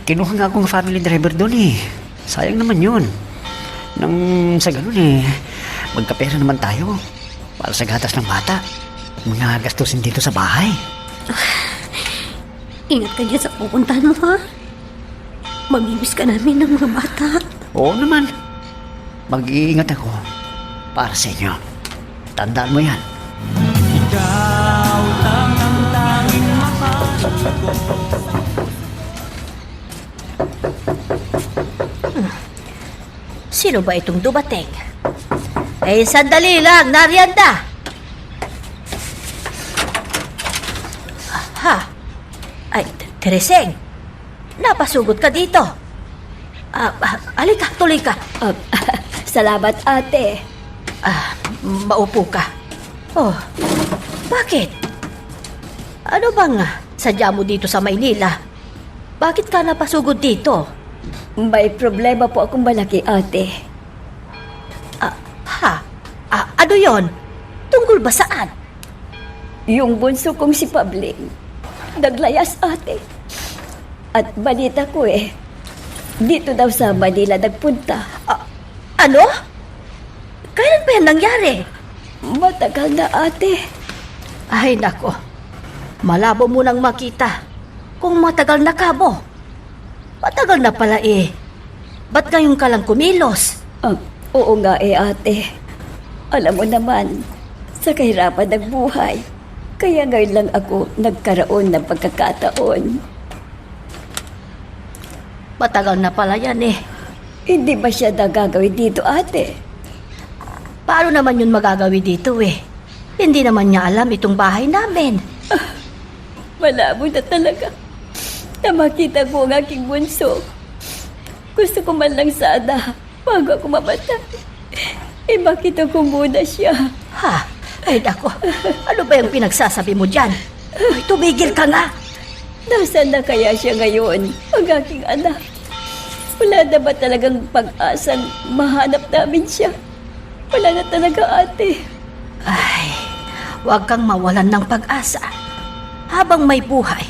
Kinuha nga akong family driver doon Sayang naman yun. Nang sa ganon magkapera naman tayo para sa gatas ng bata. Mga gastusin dito sa bahay. Ingat ka dyan sa pupuntahan mo, ha? Mamimiss ka namin ng mga bata. Oo naman. Mag-iingat ako para sa inyo. Tandaan mo yan. Ikaw lang ang tanging mahal Sino ba itong dumating? Eh, sandali lang, nariyan na. Ha? Ay, Tereseng, napasugod ka dito. Alika, tuloy ka. Salamat, ate. Maupo ka. Oh, bakit? Ano bang sadya mo dito sa Maynila? Bakit ka napasugod dito? May problema po akong malaki, ate. Ano yon? Tungkol ba saan? Yung bunso kong si Pabling, naglayas, ate. At balita ko dito daw sa Manila nagpunta. Ano? Kailan ba yan nangyari? Matagal na, ate. Ay, nako. Malabo mo nang makita kung matagal na ka mo. Matagal na pala Ba't ngayon ka lang kumilos? Oo nga, ate. Alam mo naman, sa kahirapan ng buhay, kaya ngayon lang ako nagkaroon ng pagkakataon. Matagal na pala yan Hindi ba siya nagagawin dito, ate? Paano naman yun magagawi dito Hindi naman niya alam itong bahay namin. Malabo na talaga na makita ko ang aking bunso. Gusto ko man lang sana bago ako mamatay. Makita ko muna siya. Ha? Ay, nako. Ano ba yung pinagsasabi mo dyan? Ay, tumigil ka nga. Nasaan na kaya siya ngayon, ang aking anak? Wala na ba talagang pag-asang mahanap namin siya? Wala na talaga, ate. Ay, huwag kang mawalan ng pag-asa. Habang may buhay,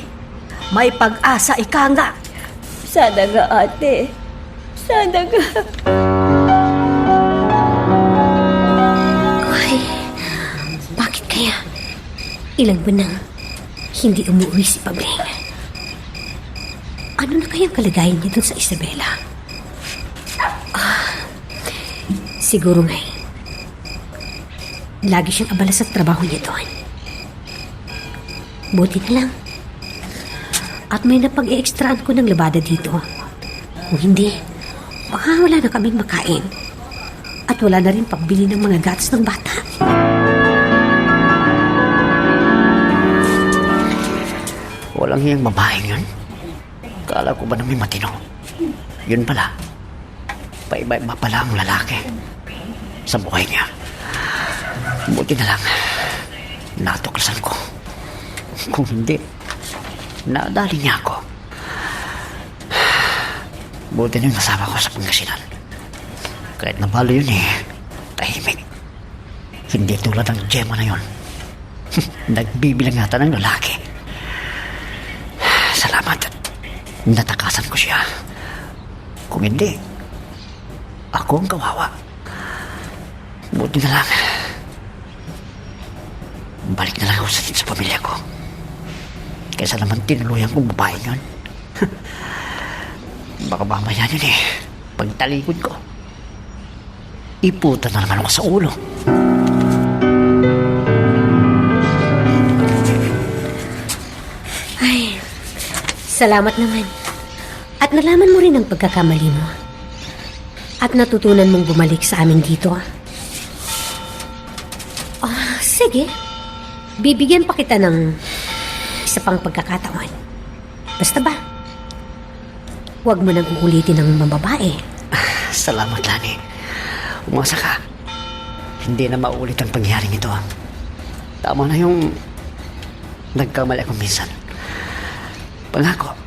may pag-asa, ika nga. Sana nga, ate. Sana nga. Ay, bakit kaya? Ilang ba nang hindi umuwi si Pabling? Ano na kayang kalagayan niya dun sa Isabela? Siguro nga lagi siyang abala sa trabaho niya doon. Buti na lang. At may napag-e-extraan ko ng labada dito. Kung hindi, baka wala na kaming makain. At wala na rin pagbili ng mga gatas ng bata. Walang hiyang babaeng yun. Kala ko ba na may matino? Yun pala. Paiba-iba pala ang lalaki sa buhay niya. Buti na lang. Natuklasan ko. Kung hindi, nadali niya ako. Buti na yung nasama ko sa Pangasinan. Kahit nabalo yun tahimik. Hindi tulad ng Gemma na yun. Nagbibilang yata ng lalaki. Salamat. Natakasan ko siya. Kung hindi, ako ang kawawa. Buti na lang. Balik na lang ako sa pamilya ko. Kaysa naman tinuluyan kong babae yun. Baka mamaya yun pagtalikod ko, iputan na naman ako sa ulo. Ay, salamat naman. At nalaman mo rin ang pagkakamali mo. At natutunan mong bumalik sa amin dito. Sige. Bibigyan pa kita ng isa pang pagkakataon. Basta ba? Huwag mo nang uulitin ng mababae. Salamat, Lani. Umasa ka. Hindi na maulit ang pangyayaring ito. Tama na yung nagkamali ako minsan. Pangako,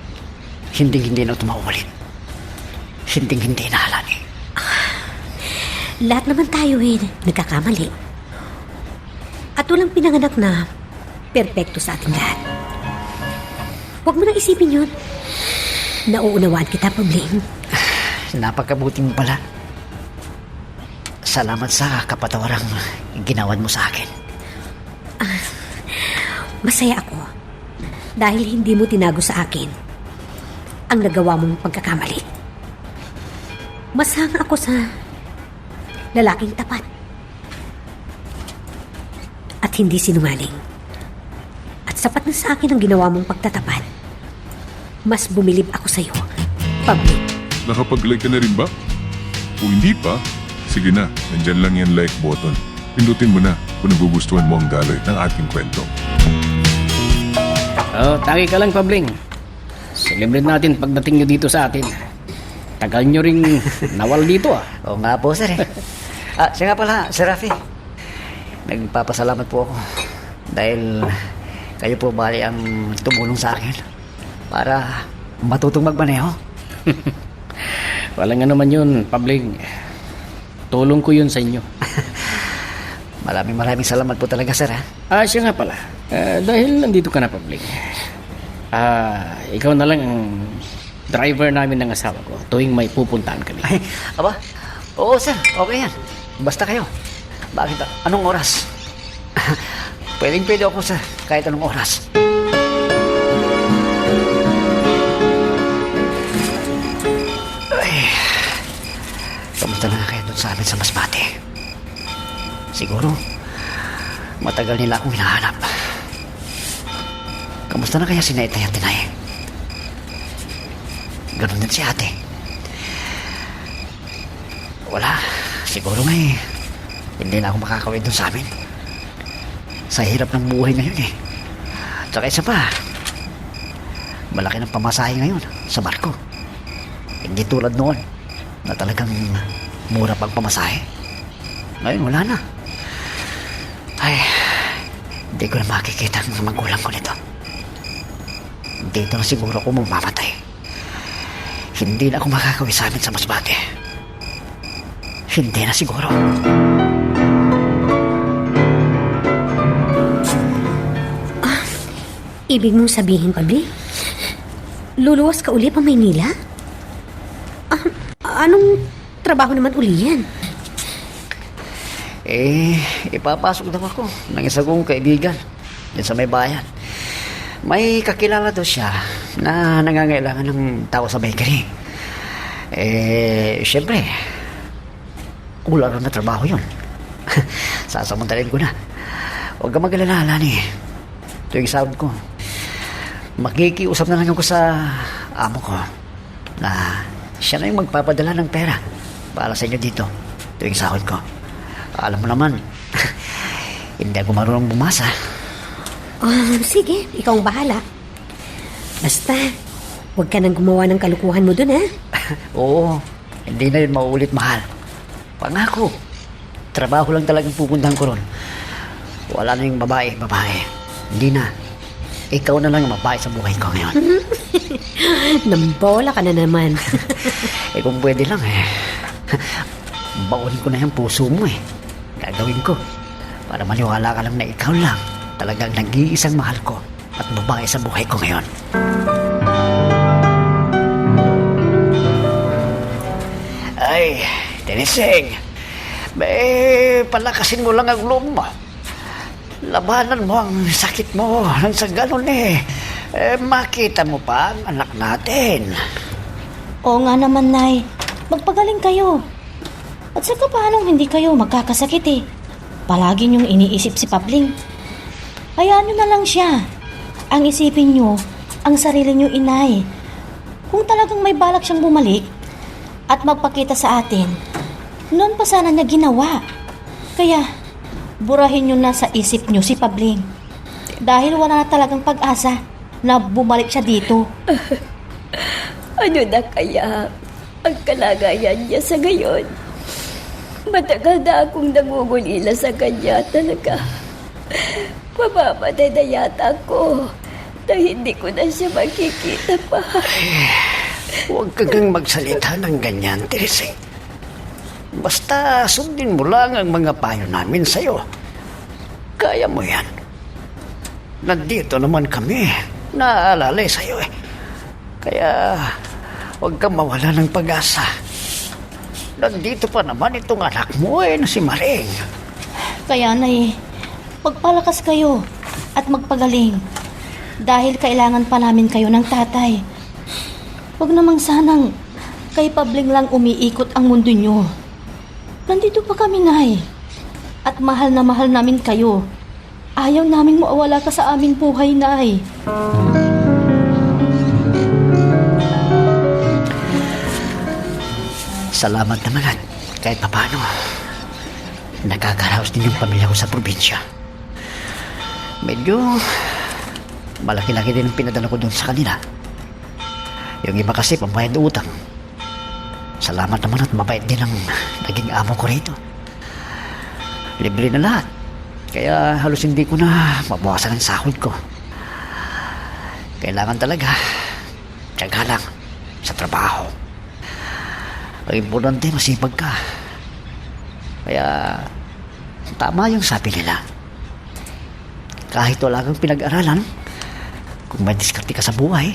hindi na ito maulit. Hindi na, Lani. Lahat naman tayo nagkakamali. At walang pinanganak na perpekto sa ating lahat. Huwag mo nang isipin yun. Nauunawaan kita, Pabling. Napakabuti mo pala. Salamat sa kapatawarang ginawan mo sa akin. Masaya ako dahil hindi mo tinago sa akin ang nagawa mong pagkakamali. Masanga ako sa lalaking tapat at hindi sinungaling. At sapat na sa akin ang ginawa mong pagtatapat mas bumilib ako sa'yo. Pablo, Nakapag-like ka na rin ba? Kung hindi pa, sige na, nandyan lang yan like button. Pindutin mo na kung nagugustuhan mo ang daloy ng ating kwento. Oh, tangi ka lang, Pabling. Celebrate natin pagdating nyo dito sa atin. Tagal nyo ring nawal dito ah. Oo nga po, sir. Siya nga pala, Sir Rafi. Nagpapasalamat po ako. Dahil kayo po bali ang tumulong sa akin para matutong magmaneho. Walang ano man yun, Pabling. Tulong ko yun sa inyo. Maraming salamat po talaga, sir. Siya nga pala. Dahil nandito ka na, Pabling. Ikaw na lang ang driver namin ng asawa ko tuwing may pupuntahan kami. Ay, aba? Oo, sir. Okay yan. Basta kayo. Bakit? Anong oras? Pwede ako, sir. Kahit anong oras. Ay, kamusta na kayo doon sa amin sa Masbate? Siguro, matagal nila akong hinahanap. Kamusta na kaya si Naitay at Tinay? Ganun din si ate. Wala. Siguro hindi na ako makakawin doon sa amin. Sa hirap ng buhay ngayon eh. Tsaka isa pa, malaki ng pamasahe ngayon sa barko. Hindi tulad noon na talagang mura pang pamasahe. Ngayon wala na. Ay, hindi ko na makikita ang mga magulang ko nito. Dito na siguro ako mamamatay. Hindi na ako makakawin sa amin sa Masbate. Hindi na siguro. ibig mong sabihin, Pabli? Luluwas ka uli pa Maynila? Anong trabaho naman uli yan? Ipapasok daw ako ng isa kong kaibigan din sa may bayan. May kakilala daw siya na nangangailangan ng tao sa bakery. Siyempre, wala rin na trabaho yun. Sasamuntalin ko na. Huwag ka mag-alala, Lani. Ito yung sahod ko. Makikiusap na lang ako sa amo ko na siya na yung magpapadala ng pera para sa inyo dito. Ito yung sahod ko. Alam mo naman, hindi ako marunong bumasa. Sige, ikaw ang bahala. Basta, huwag ka nang gumawa ng kalukuhan mo dun, ha? Oo, hindi na yun mauulit, mahal. Pangako, trabaho lang talagang pupuntahan ko ron. Wala na yung babae. Hindi na. Ikaw na lang ang babae sa buhay ko ngayon. Nambola ka na naman. Kung pwede lang baunin ko na yung puso mo Gagawin ko para maniwala ka lang na ikaw lang talagang nag-iisang mahal ko at babae sa buhay ko ngayon. Ay, Teniseng, palakasin mo lang ang loob mo. Labanan mo ang sakit mo nang sa ganun makita mo pa ang anak natin. Oo nga naman, Nay. Magpagaling kayo. At saka paanong hindi kayo magkakasakit Palagi niyong iniisip si Pabling. Hayaan niyo na lang siya. Ang isipin niyo, ang sarili niyo, inay. Kung talagang may balak siyang bumalik at magpakita sa atin, noon pa sana niya ginawa. Kaya, burahin niyo na sa isip niyo si Pabling. Dahil wala na talagang pag-asa na bumalik siya dito. Ano na kaya ang kalagayan niya sa ngayon? Matagal na akong nangungulila sa kanya talaga. Mamamatay na yata ako na hindi ko na siya makikita pa. Huwag kang magsalita ng ganyan, Tereseng. Basta sundin mo lang ang mga payo namin sa'yo. Kaya mo yan. Nandito naman kami. Naaalala sa'yo Kaya huwag kang mawala ng pag-asa. Nandito pa naman itong anak mo na si Maring. Kaya, Nay, magpalakas kayo at magpagaling. Dahil kailangan pa namin kayo ng tatay. Huwag namang sanang kay Pabling lang umiikot ang mundo nyo. Nandito pa kami, Nay. At mahal na mahal namin kayo. Ayaw naming mawala ka sa aming buhay, Nay. Salamat naman at kahit papano, nakakaraos din yung pamilya ko sa probinsya. Medyo malaki-laki din ang pinadala ko doon sa kanila. Yung iba kasi pambayad utang. Salamat naman at mabait din ang naging amo ko rito. Libre na lahat. Kaya halos hindi ko na mabawasan ang sahod ko. Kailangan talaga tiyaga lang sa trabaho. Ang importante, masipag ka. Kaya tama yung sabi nila. Kahit wala kang pinag-aralan, kung may diskarte ka sa buhay,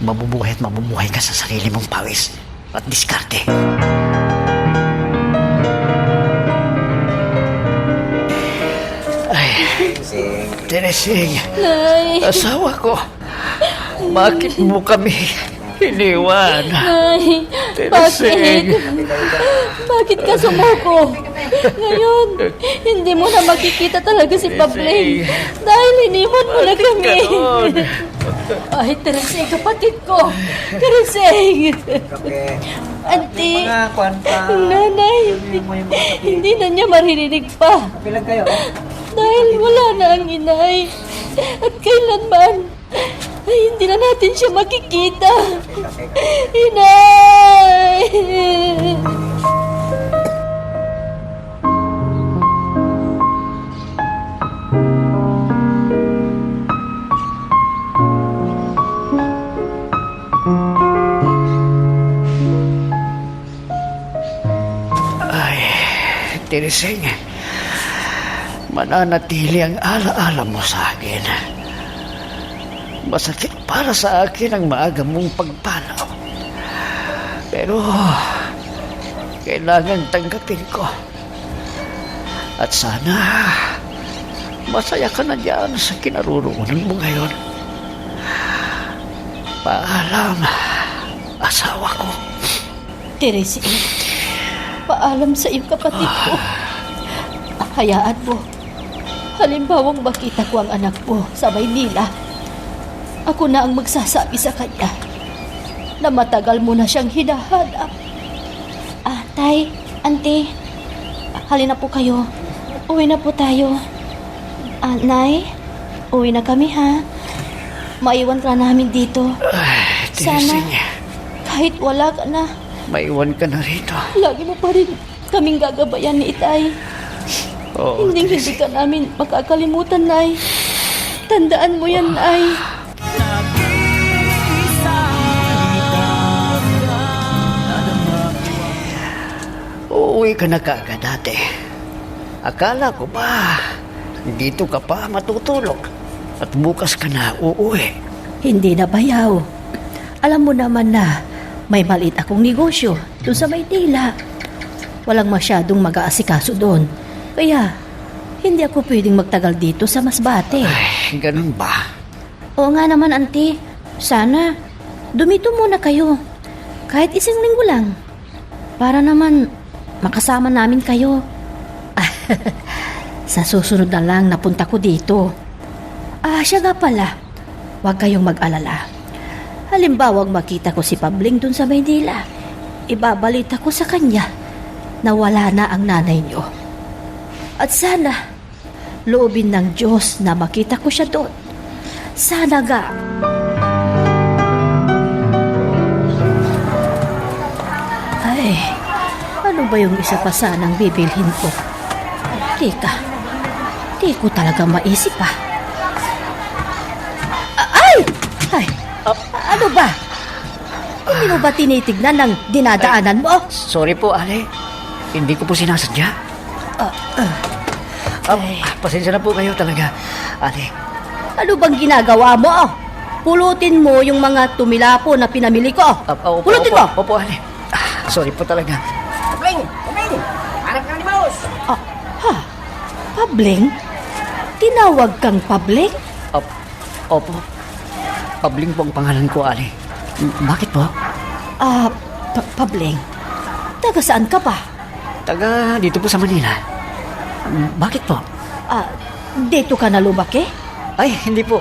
mabubuhay at mabubuhay ka sa sarili mong pawis at diskarte. Ay, Teresing, Nay! asawa ko, bakit mo kami iniwan? Nay! Teresing, Bakit ka sumuko? Ngayon, hindi mo na makikita talaga si Pabling dahil hinimon mo na kami. Ay, Teresing, kapatid ko. Teresing! Auntie, nanay, hindi na niya maririnig pa. Dahil wala na ang inay. At kailanman, ay hindi na natin siya makikita. Inay! Teresing, mananatili ang alaala mo sa akin. Masakit para sa akin ang maaga mong pagpanaw. Pero, kailangan tanggapin ko. At sana, masaya ka na dyan sa kinaruroonan mo ngayon. Paalam, asawa ko. Teresing, paalam sa iyo kapatid ko. Hayaan mo. Halimbawang makita ko ang anak mo sa Maynila, ako na ang magsasabi sa kanya na matagal mo na siyang hinahanap. Tay, Auntie, halina po kayo. Uwi na po tayo. Nay, uwi na kami ha. Maiwan ka namin dito. Sana, kahit wala ka na, maiwan ka na rito. lagi mo pa rin kaming gagabayan ni Itay. Oo, Hindi ka namin makakalimutan, Nay. Tandaan mo yan, Nay. Uuwi ka na kaagad dati. Akala ko ba, dito ka pa matutulog at bukas ka na uuwi. Hindi na bayaw. Alam mo naman na may maliit akong negosyo doon sa Maynila. Walang masyadong mag-aasikaso doon. Kaya, hindi ako pwedeng magtagal dito sa Masbate. Ay, ganun ba? Oo nga naman, Auntie. Sana, dumito muna kayo. Kahit isang linggo lang. Para naman, makasama namin kayo. Sa susunod na lang napunta ko dito. Siya nga pala. Huwag kayong mag-alala. Halimbawa, makita ko si Pabling dun sa Maynila. Ibabalita ko sa kanya na wala na ang nanay niyo. At sana, loobin ng Diyos na makita ko siya doon. Sana nga. Ay, ano ba yung isa pa sanang bibilhin ko? Teka, di ko talaga maisip pa. Ay! Ay! Ano ba? Hindi mo ba tinitignan ng dinadaanan mo? Sorry po, Ale. Hindi ko po sinasadya. Pasensya na po kayo talaga, Ale. Ano bang ginagawa mo? Pulutin mo yung mga tumilapo na pinamili ko. Pulutin mo! Opo, Ale. Sorry po talaga. Pabling! Pabling! Hanap ka ni Boss! Pabling? Tinawag kang Pabling? Opo. Pabling po ang pangalan ko, Ale. Bakit po? Pabling? Taga saan ka pa? Taga dito po sa Manila. Bakit po? Dito ka na lumaki? Ay, hindi po.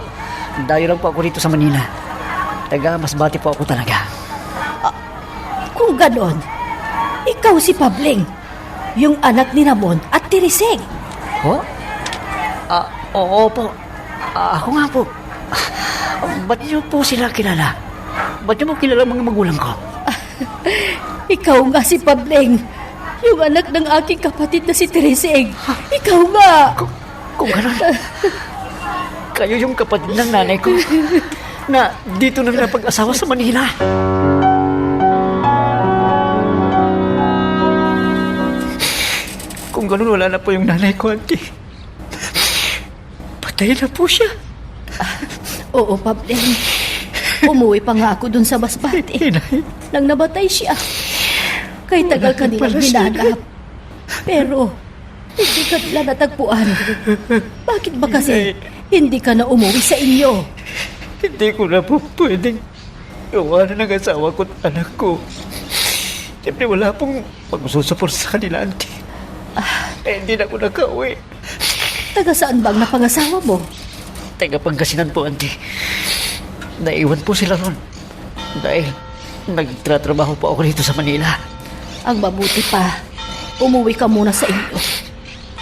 Dayo lang po ako dito sa Manila. Taga Masbate po ako talaga. Kung Kung ganon, ikaw si Pabling, yung anak ni Ramon at Tiriseng. Ho? Oo po. Ako nga po. Ba't niyo po sila kilala? Ba't niyo mo kilala ang mga magulang ko? Ikaw nga si Pabling, yung anak ng aking kapatid na si Tiriseng. Ikaw nga. Kung gano'n, kayo yung kapatid ng nanay ko na dito na napag-asawa sa Manila. Kung gano'n, wala na po yung nanay ko, auntie. Patay na po siya. Oo, Pabling. Umuwi pa nga ako dun sa Basbate. Nang nabatay siya. Kay tagal ka nilang hinanap. Pero, hindi ka nila natagpuan. Bakit ba kasi hindi ka na umuwi sa inyo? Hindi ko na po pwedeng iwanan ng asawa ko at anak ko. Siyempre wala pong pagsusuport sa kanila, auntie. Hindi na ako nakauwi. Taga saan bang napangasawa mo? Taga Pangasinan po, auntie. Naiwan po sila ron. Dahil nagtratrabaho po ako dito sa Manila. Ang mabuti pa, umuwi ka muna sa inyo.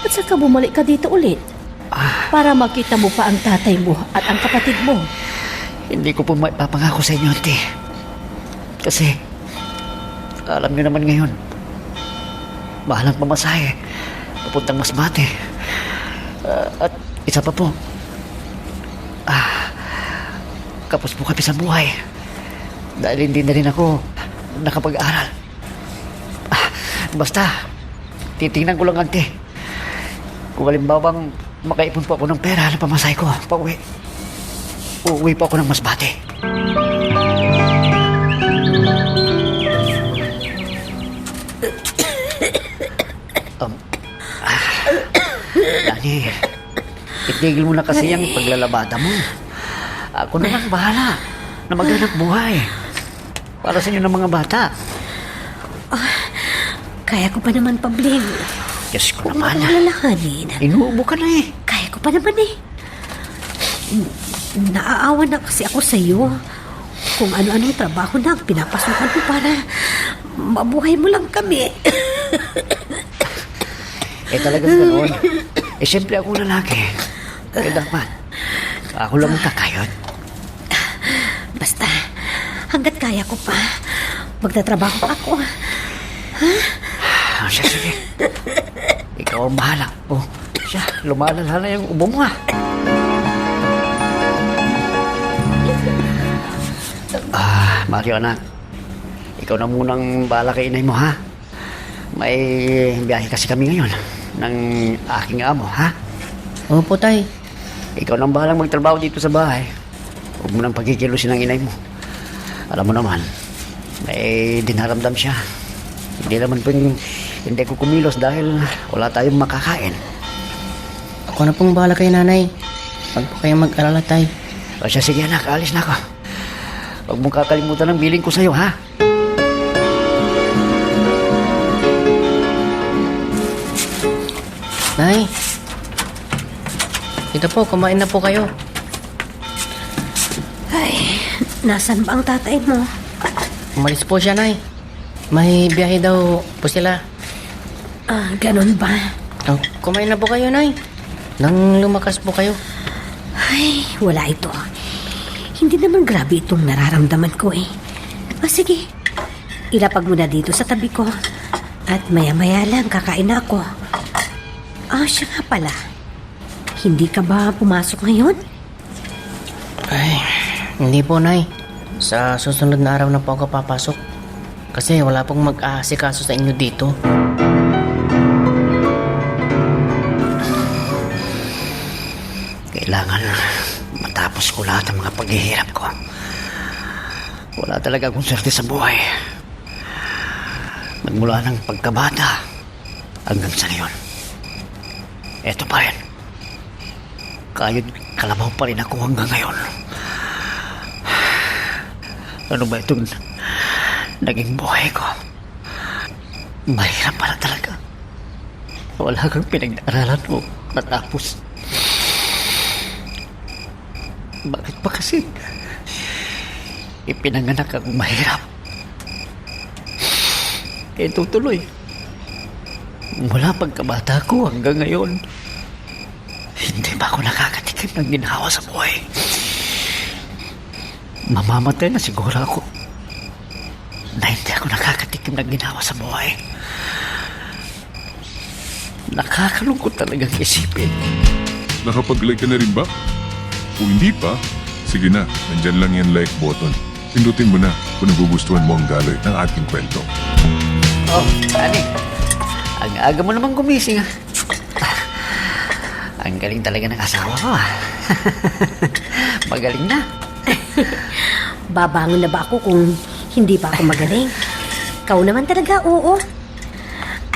At saka bumalik ka dito ulit. Para makita mo pa ang tatay mo at ang kapatid mo. Hindi ko po maipapangako sa inyo, auntie. Kasi, alam niyo naman ngayon, mahal ang pamasahe. Papuntang Masbate. At isa pa po, kapos po kami sa buhay. Dahil hindi na rin ako nakapag-aral. Basta, titingnan ko lang, auntie. Kung halimbawang makaipon po ako ng pera na pamasahe ko, pauwi. Uuwi po ako ng Masbate. Dani, itigil mo na kasi yung paglalabada mo. Ako na lang bahala na maghanap buhay para sa inyo ng mga bata. Kaya ko pa naman, Pabling. Diyos ko Kung naman. ako lalakanin, Inuubo ka na eh. kaya ko pa naman eh. Naaawa na kasi ako sa iyo. Kung ano-anong trabaho na ang pinapasukan mo para mabuhay mo lang kami. Talagang ganoon. Siyempre ako lalaki. Dapat ako lang ang kakayod. Basta, hanggat kaya ko pa, magtatrabaho ako. Sige. Ikaw ang bahala. Siya, lumalala na yung ubo mo Mario anak, ikaw na munang bahala kay inay mo, ha? May biyahe kasi kami ngayon ng aking amo, ha? Opo, tay. Ikaw nang bahalang magtrabaho dito sa bahay. Huwag mo nang pagkikilusin ng inay mo. Alam mo naman, may dinaramdam siya. Hindi naman po hindi ko kumilos dahil wala tayong makakain. Ako na pong bahala kay nanay. Huwag po kayong mag-alala, tay. Siya, sige anak, alis na ako. Huwag mong kakalimutan ang biling ko sa'yo, ha? Nay, ito po, kumain na po kayo. Ay, nasan ba ang tatay mo? Umalis po siya, Nay. May biyahe daw po sila. Ganun ba? Oh, kumain na po kayo, Nay. Nang lumakas po kayo. Ay, wala ito. Hindi naman grabe itong nararamdaman ko eh. Sige, ilapag mo na dito sa tabi ko. At maya-maya lang kakain na ako. Siya nga pala. Hindi ka ba pumasok ngayon? Ay, hindi po, Nay. Sa susunod na araw na po ako papasok. Kasi wala pong mag-aasikaso sa inyo dito. Kailangan matapos ko lahat ng mga paghihirap ko. Wala talaga akong swerte sa buhay. Magmula ng pagkabata hanggang sa ngayon. Eto pa rin. Kayod kalabaw pa rin ako hanggang ngayon. Ano ba itong naging buhay ko? Mahirap pala talaga. Wala kang pinag-aralan mo natapos. Bakit pa kasi ipinanganak akong mahirap? tutuloy. Mula pagkabata ko hanggang ngayon, hindi pa ako nakakatikim ng ginhawa sa buhay. Mamamatay na siguro ako na hindi ako nakakatikim ng ginhawa sa buhay. Nakakalungkot talagang isipin. Nakapag-like ka na rin ba? Kung hindi pa, sige na, nandyan lang yung like button. Pindutin mo na kung nagugustuhan mo ang daloy ng ating kwento. Oh, Ani. Ang aga mo namang gumising, ah. Ang galing talaga ng asawa ko, ah. Magaling na. Babangon na ba ako kung hindi pa ako magaling? Ikaw naman talaga, oo.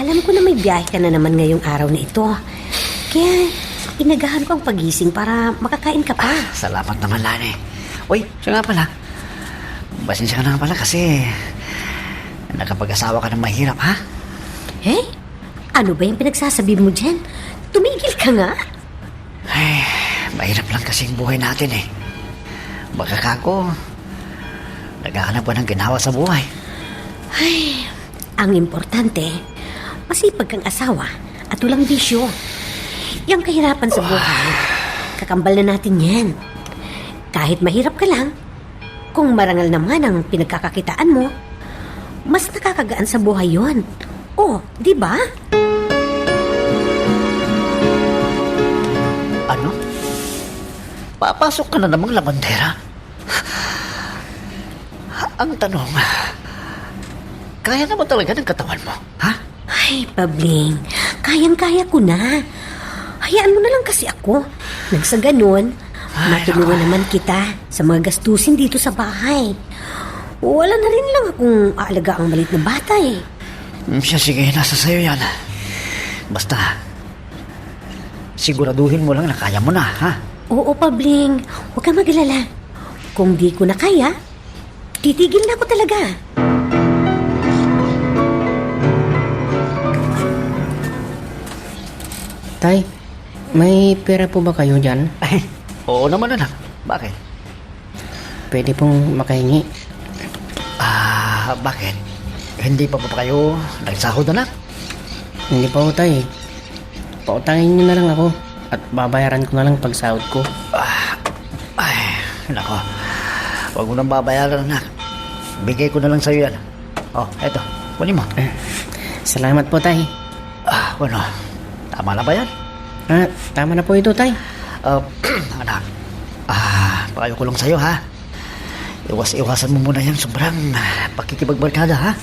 Alam ko na may biyahe ka na naman ngayong araw na ito. Kaya inagahan ko ang pagising para makakain ka pa. Salamat naman, Lani. Uy, siya nga pala. Pasensya ka na nga pala kasi nakapag-asawa ka ng mahirap, ha? Eh? Ano ba yung pinagsasabi mo dyan? Tumigil ka nga. Ay, mahirap lang kasi ang buhay natin, eh. Baka kako, naghahanap ka ng ginawa sa buhay. Ay, ang importante, masipag kang asawa at walang bisyo. Yung kahirapan sa buhay, kakambal na natin yan. Kahit mahirap ka lang, kung marangal naman ang pinagkakakitaan mo, mas nakakagaan sa buhay yon. Oh, di ba? Ano? Papasok ka na namang labandera? Ang tanong, kaya na ba talaga ng katawan mo, ha? Ay, Pabling, kayang-kaya ko na. Hayaan mo na lang kasi ako. Nang sa ganun, matulungan naman kita sa mga gastusin dito sa bahay. Wala na rin lang akong aalaga ang maliit na bata eh. Siya, sige, nasa sayo yan. Basta, siguraduhin mo lang na kaya mo na, ha? Oo, Pabling. Huwag kang magalala. Kung di ko na kaya, titigil na ako talaga. Tay, may pera po ba kayo dyan? Ay, oo naman, anak. Bakit? Pwede pong makahingi. Bakit? Hindi pa ba kayo nagsahod, anak? Hindi pa po, tay. Pautangin niyo na lang ako at babayaran ko na lang pag sahod ko. Ay, nako. Huwag mo nang babayaran, anak. Bigay ko na lang sa'yo yan. Oh, eto. Kunin mo. Salamat po, tay. Bueno, tama na ba yan? Tama na po ito, tay. Anak. Payo ko lang sa'yo, ha? Iwasan mo muna yung sobrang pakikipagbarkada, ha?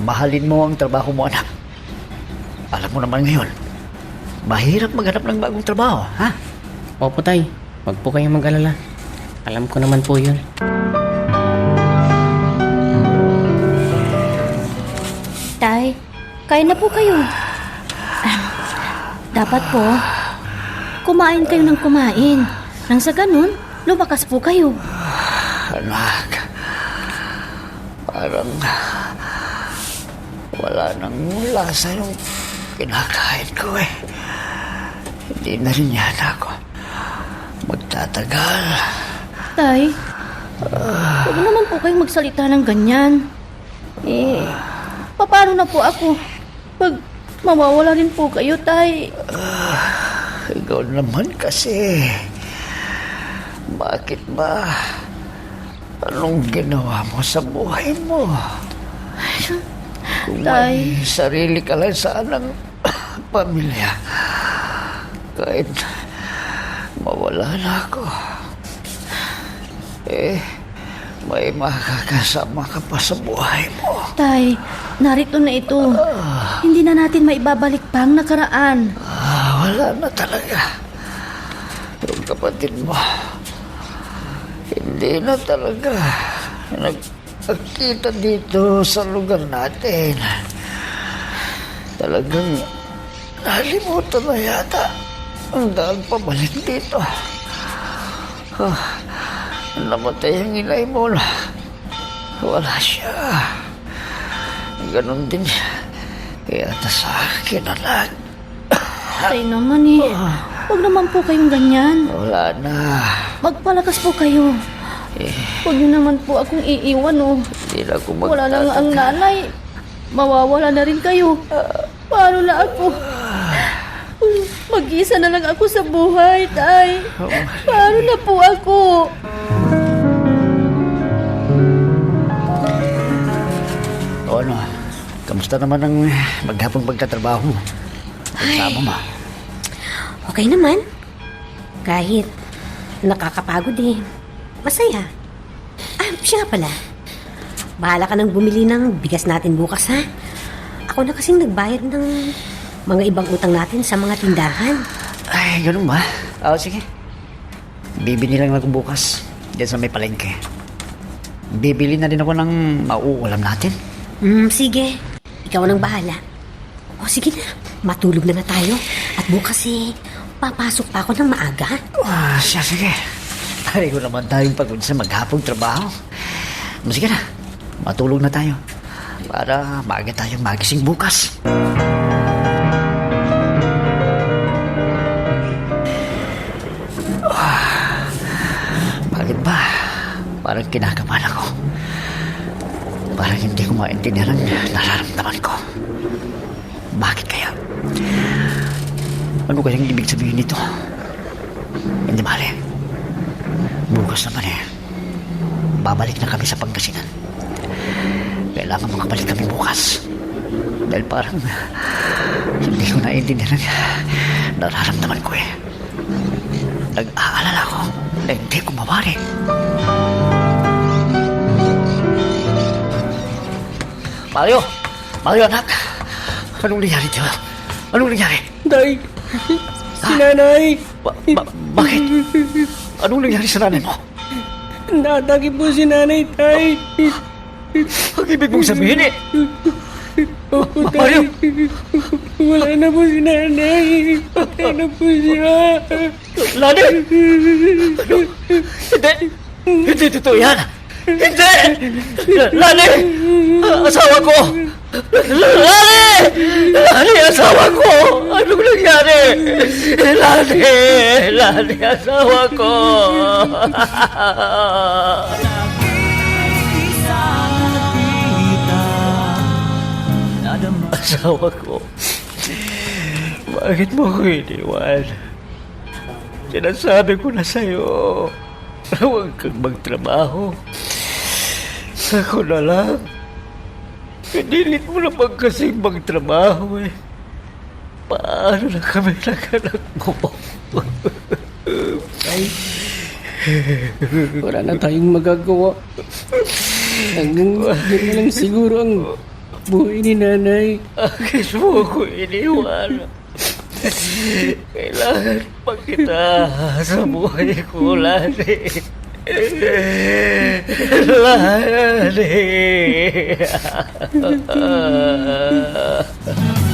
Mahalin mo ang trabaho mo, anak. Alam mo naman ngayon, mahirap maghanap ng bagong trabaho, ha? Opo, tay. Huwag po kayong mag-alala. Alam ko naman po yun. Tay, kain na po kayo. Dapat po, kumain kayo ng kumain. Nang sa ganun, lumakas po kayo. Anak, parang wala nang lasa yung kinakain ko, eh. Hindi na rin yata ako magtatagal. Tay, huwag naman po kayong magsalita ng ganyan. Paano na po ako? Pag mawawala rin po kayo, tay. Ikaw naman kasi. Bakit ba? Anong ginawa mo sa buhay mo? Kung Tay. may sarili ka lang sanang pamilya, kahit mawala na ako, may makakasama ka pa sa buhay mo. Tay, narito na ito. Hindi na natin maibabalik pa ang nakaraan. Wala na talaga. Yung kapatid mo, hindi na talaga nagkita dito sa lugar natin. Talagang nalimutan na yata ang daan pabalik dito. Namatay ang inay mo na wala siya. Ganon din siya. Kaya sa akin, anak. Tay naman huwag naman po kayong ganyan. Wala na. Magpalakas po kayo. Huwag niyo naman po akong iiwan, Hindi na ako Wala lang ang nanay. mawawala na rin kayo. Paano na ako? Mag-isa na lang ako sa buhay, Tay. Paano na po ako? O ano, kamusta naman ang maghapong pagtatrabaho mo? Kasama mo. Okay naman. Kahit nakakapagod eh. Masaya. Siya nga pala. Bahala ka nang bumili ng bigas natin bukas, ha? Ako na kasing nagbayad ng mga ibang utang natin sa mga tindahan. Ay, ganun ba? Oo, sige. Bibili lang ako bukas. Diyan sa may palengke. Bibili na din ako ng mauulam natin. Sige. Ikaw nang bahala. O sige na, matulog na tayo. At bukas papasok pa ako ng maaga. Siya, sige. Pareho naman tayong pagod sa maghapong trabaho. Sige na, matulog na tayo. Para maaga tayong magising bukas. Bakit ba? Parang kinakabahan ako. Parang hindi ko maintindihan ang nararamdaman ko. Bakit kaya? Ano kayang ibig sabihin nito? Hindi mali. Bukas naman babalik na kami sa Pangasinan. Kailangan makabalik kami bukas. Dahil parang hindi ko naiintindihan ang nararamdaman ko Nag-aalala ko na hindi ko mawari. Mario anak! Anong nangyari dito? Anong nangyari? Tay, si nanay. Bakit? Anong nangyari sa nanay mo? Natake po si nanay, Tay. Ang ibig mong sabihin Opo, Mario! Wala na po si nanay. Patay na po siya. Lani! Ano? Hindi totoo yan! Hindi! Lani! Asawa ko! Lani! Lani, asawa ko! Anong nangyari? Lani, asawa ko! Asawa ko, bakit mo ko iniwan? Sinasabi ko na sa'yo na huwag kang magtrabaho. Ako na lang. Pinilit mo naman kasing magtrabaho Paano na kami nag-anak mo? Wala na tayong magagawa. Hanggang yun na lang siguro ang buhay ni nanay. Bakit mo ko iniwan? Kailangan pa kita sa buhay ko, Lani. Lani.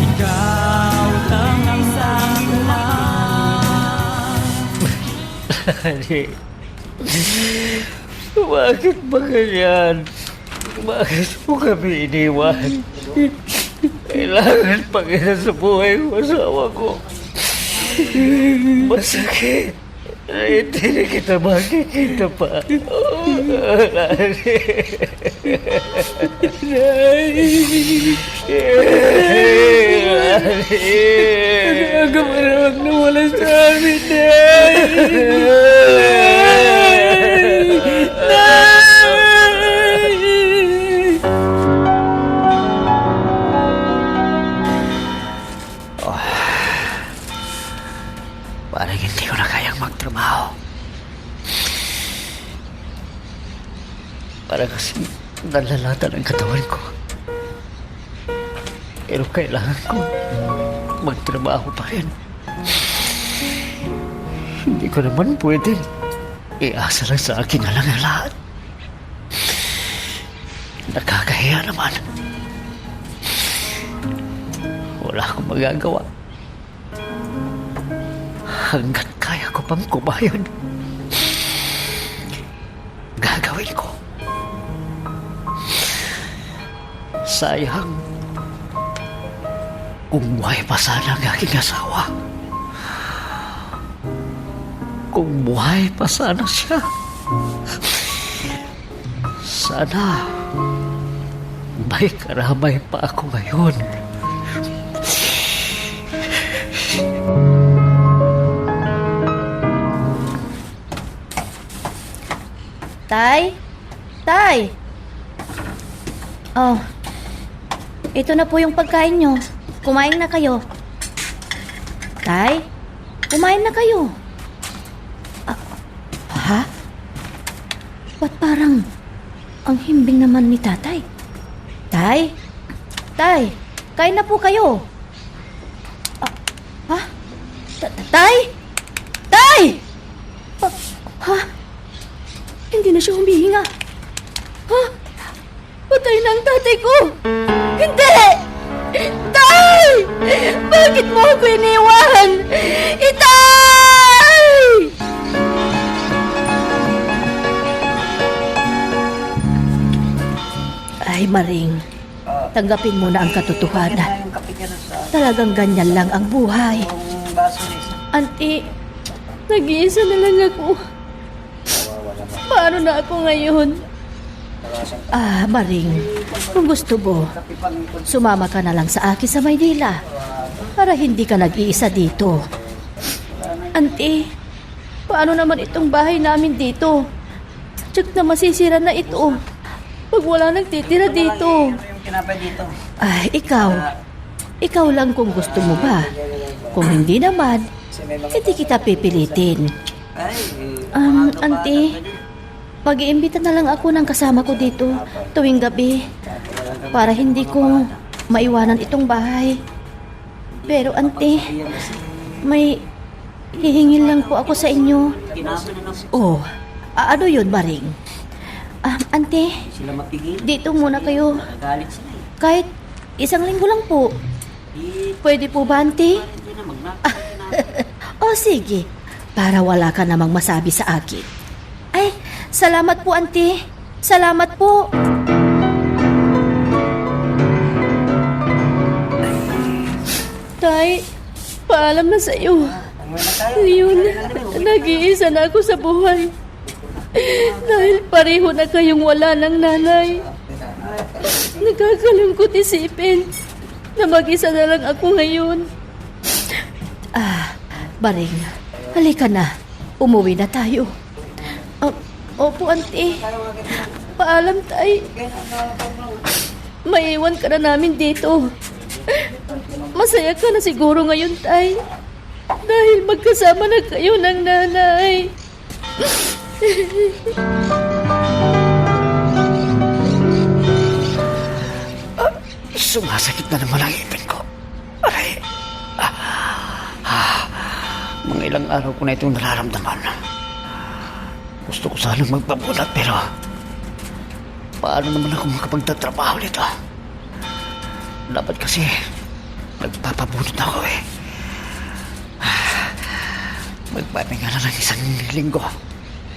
Ikaw lang ang sa'king Lani. Bakit ba ganyan? Bakit mo kami iniwan? Kailangan pa kita sa buhay ko, asawa ko. Masakit. Hindi na kita makikita pa. Aga marawag na wala sa amin, Nay! Parang hindi ko na kayang magtrabaho. Parang kasi nalalatan ang katawan ko. Pero kailangan ko magtrabaho pa rin. Hindi ko naman pwede iasa lang sa akin na lang ang lahat. Nakakahiya naman. Wala akong magagawa. Hanggat kaya ko pang kumayod, gagawin ko. Sayang kung buhay pa sana ang aking asawa. Kung buhay pa sana siya. Sana may karamay pa ako ngayon. Tay? Tay! Oh, ito na po yung pagkain nyo. Kumain na kayo. Tay? Kumain na kayo. Ha? Ba't parang ang himbing naman ni tatay? Tay? Tay? Kain na po kayo. Ha? Tay? Tay! Ha? Hindi na siya humihinga. Ha? Patay na ang tatay ko! Hindi! Tay! Bakit mo ako iniwan? Itay! Ay, Maring. Tanggapin mo na ang katotohanan. Talagang ganyan lang ang buhay. Auntie, nag-iisa na lang ako. Paano na ako ngayon? Maring, kung gusto mo, sumama ka na lang sa akin sa Maynila para hindi ka nag-iisa dito. Auntie, paano naman itong bahay namin dito? Tsak na masisira na ito pag wala nagtitira dito. Ikaw lang kung gusto mo ba. Kung hindi naman, hindi kita pipilitin. Auntie, mag-iimbita na lang ako ng kasama ko dito tuwing gabi para hindi ko maiwanan itong bahay. Pero auntie, may hihingin lang po ako sa inyo. Oh, ano yun, Maring? Auntie, dito muna kayo. Kahit isang linggo lang po. Pwede po ba, auntie? Oh, sige. Para wala ka namang masabi sa akin. Ay, salamat po, auntie. Salamat po. Tay, paalam na sa iyo. Ngayon, nag-iisa na ako sa buhay. Dahil pareho na kayong wala ng nanay. Nakakalungkot isipin na mag-isa na lang ako ngayon. Maring, halika na. Umuwi na tayo. Opo, auntie. Paalam, tay. Maiwan ka na namin dito. Masaya ka na siguro ngayon, tay. Dahil magkasama na kayo ng nanay. Sumasakit na naman ang ipin ko. Aray. Mga ilang araw ko na itong nararamdaman. Gusto ko sanang magpabulat pero paano naman ako makapagtatrabaho nito? Dapat kasi nagpapabunot ako eh. Magpapahinga na ng isang linggo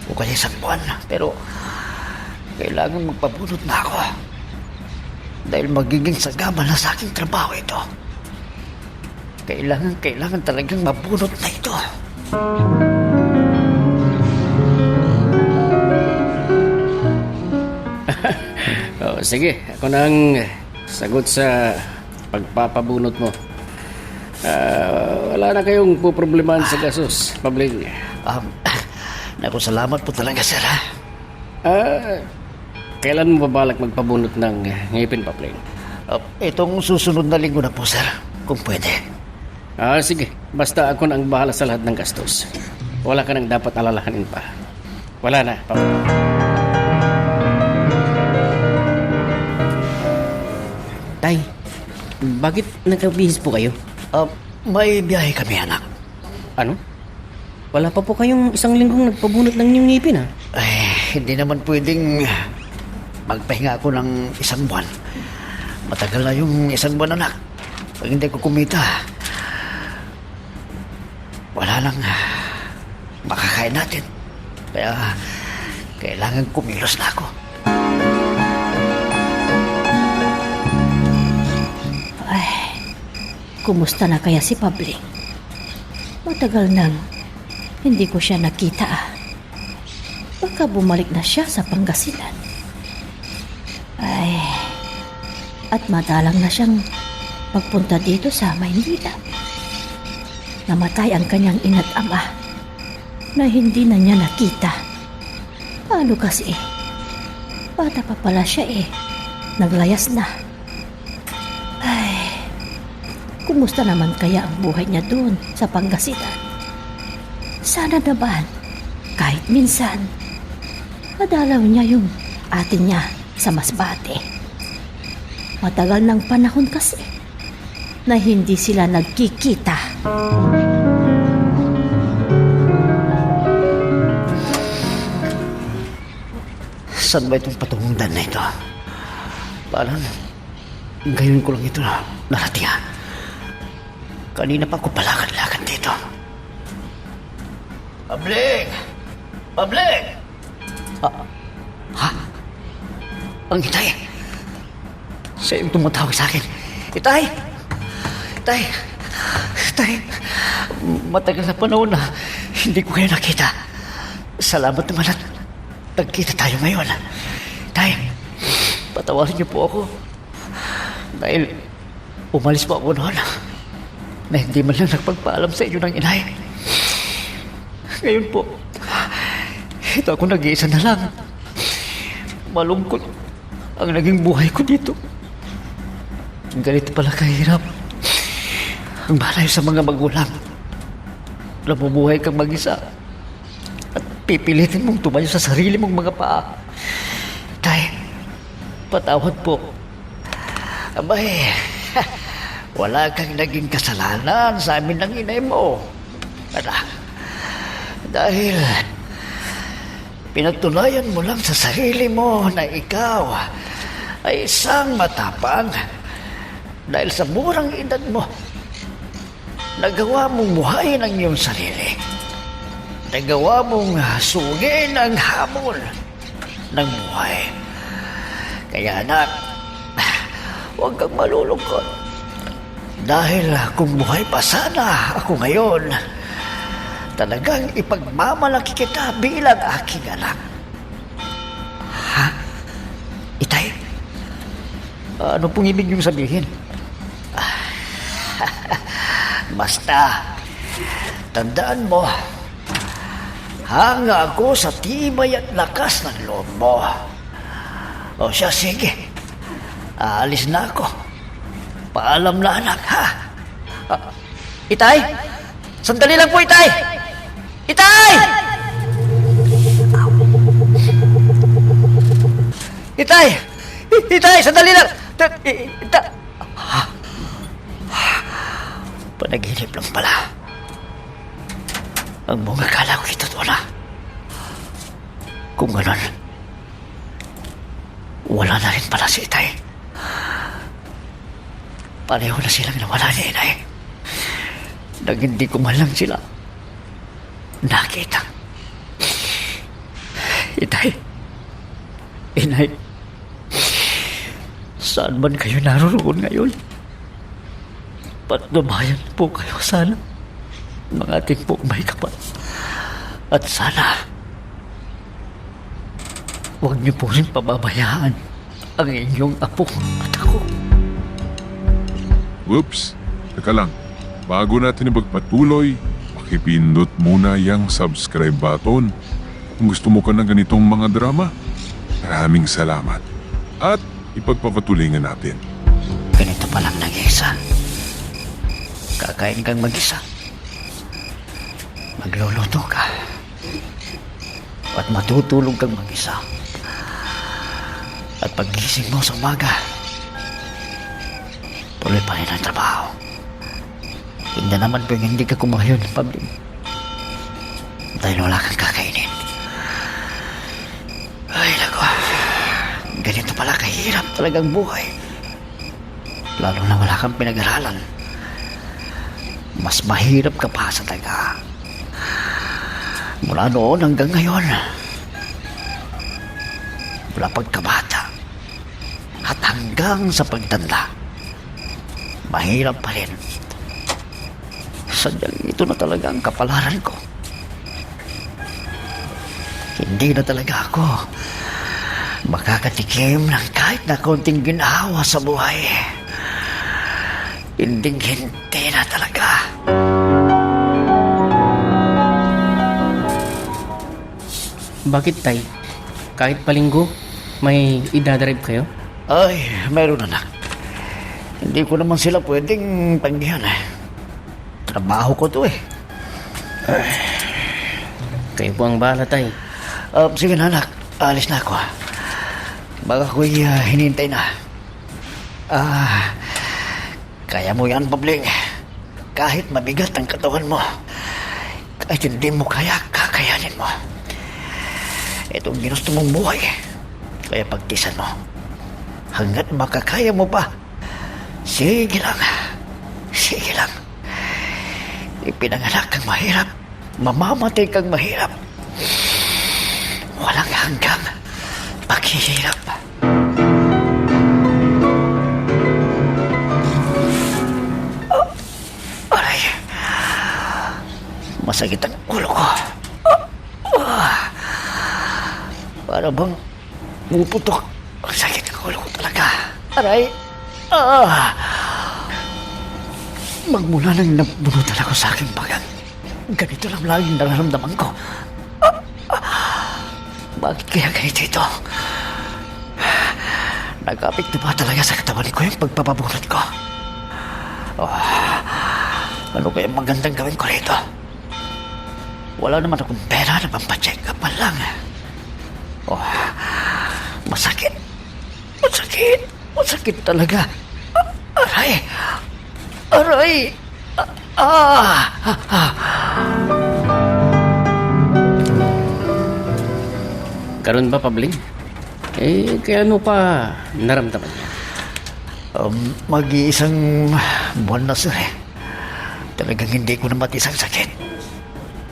o kaya isang buwan. Pero kailangan magpabunot na ako dahil magiging sagama na sa aking trabaho ito. Kailangan talagang mabunot na ito. Sige, ako nang sagot sa pagpapabunot mo. Wala na kayong puproblemahan sa gasos, Pabling. Naku, salamat po talaga, sir. Kailan mo babalak magpabunot ng ngipin, Pabling? Itong susunod na linggo na po, sir, kung pwede. Sige, basta ako na ang bahala sa lahat ng gastos. Wala ka nang dapat alalahanin pa. Wala na, Pabling. Tay, bakit nagkabihis po kayo? May biyahe kami, anak. Ano? Wala pa po kayong isang linggong nagpabunot ng inyong ngipin, ha? Hindi naman pwedeng magpahinga ako ng isang buwan. Matagal na yung isang buwan, anak. Pag hindi ko kumita, wala lang makakain natin. Kaya kailangan kumilos na ako. Kumusta na kaya si Pabling? Matagal nang hindi ko siya nakita. Baka bumalik na siya sa Pangasinan. at madalang na siyang magpunta dito sa Maynila. Namatay ang kanyang ina't ama na hindi na niya nakita. Paano kasi? Bata pa pala siya eh. Naglayas na. Ay, kumusta naman kaya ang buhay niya doon sa Pangasinan? Sana naman, kahit minsan, madalaw niya yung ate niya sa Masbate. Matagal ng panahon kasi na hindi sila nagkikita. Saan ba itong patungan na ito? Parang ngayon ko lang ito narating. Kanina pa ako palakad-lakad dito. Pabling! Pabling! Ha? Ang Itay! Siya yung tumatawag sa akin. Itay! Itay! Itay! Matagal na panahon na hindi ko kayo nakita. Salamat naman at nagkita tayo ngayon. Itay, patawarin niyo po ako. Dahil umalis po ako noon na hindi man lang nagpagpaalam sa inyo ng inay. Ngayon po, ito ako nag-iisa na lang. Malungkot ang naging buhay ko dito. Ganito pala kahirap ang malayo sa mga magulang. Nabubuhay kang mag-isa at pipilitin mong tumayo sa sarili mong mga paa. Tay, patawad po. Abay, wala kang naging kasalanan sa amin ng inay mo. Dahil pinatunayan mo lang sa sarili mo na ikaw ay isang matapang. Dahil sa murang edad mo, nagawa mong buhayin ang iyong sarili. Nagawa mong sugin ang hamon ng buhay. Kaya anak, huwag kang malulungkot. Dahil kung buhay pa sana ako ngayon, talagang ipagmamalaki kita bilang aking anak. Ha? Itay? Ano pong ibig niyong sabihin? Basta, tandaan mo, hanga ako sa tibay at lakas ng loob mo. O siya, sige. Aalis na ako. Paalam na anak, ha? Itay? Sandali lang po, Itay! Itay! Itay! Itay, sandali lang! Panaginip lang pala. Ang mga kala ko ito doon na. Kung ganon, wala na rin pala si Itay. Pareho na silang nawala ni Inay. Nang hindi ko man lang sila nakita. Itay, Inay, saan man kayo naroon ngayon? Patnubayan po kayo sana ng ating pong may kapal. At sana, huwag niyo po rin pababayaan ang inyong apo at ako. Whoops! Teka lang. Bago natin ipagpatuloy, pakipindot muna yung subscribe button. Kung gusto mo ka ng ganitong mga drama, maraming salamat. At ipagpapatuloy nga natin. Ganito palang nag-iisa. Kakain kang mag-isa. Magluluto ka. At matutulog kang mag-isa. At paggising mo sa umaga, tuloy pa rin ang trabaho. Hindi naman po hindi ka kumayon, Pablo. Dahil wala kang kakainin. Ay, naku. Ganito pala kahirap talagang buhay. Lalo na wala kang pinag-aralan. Mas mahirap ka pa sa taga. Mula noon hanggang ngayon. Mula pagkabata at hanggang sa pagtanda, mahirap pa rin. Sadyang ito na talaga ang kapalaran ko. Hindi na talaga ako makakatikim ng kahit na konting ginhawa sa buhay. Hindi na talaga. Bakit, Tay? Kahit palinggo, may idadrive kayo? Ay, mayroon anak. Hindi ko naman sila pwedeng tanggihan eh. Trabaho ko to eh. Kayo po ang bahala, Tay. Sige na anak, alis na ako. Baka ako'y hinintay na. Kaya mo yan, Pabling. Kahit mabigat ang katawan mo, kahit hindi mo kaya, kakayanin mo. Itong ginusto mong buhay, kaya pagtisan mo. Hanggat makakaya mo pa, sige lang. Sige lang. Ipinanganak kang mahirap, mamamatay kang mahirap. Walang hanggang paghihirap. Aray, masakit ang ulo ko. Para bang puputok. Ang sakit ng ulo ko talaga. Aray. Magmula nang nabunutan ako sa aking bagang, ganito lang laging nararamdaman ko. Bakit kaya ganito ito? Nag-apekto ba talaga sa katawan ko yung pagpapabunot ko? Ano kaya magandang gawin ko rito? Wala naman akong pera na pampacheck up man lang. Masakit. Masakit. Masakit talaga. Aray. Aray. Karon ba, Pabling? Kailan mo pa naramdaman niya? Mag-iisang buwan na sir eh. Talagang hindi ko na matis ang sakit.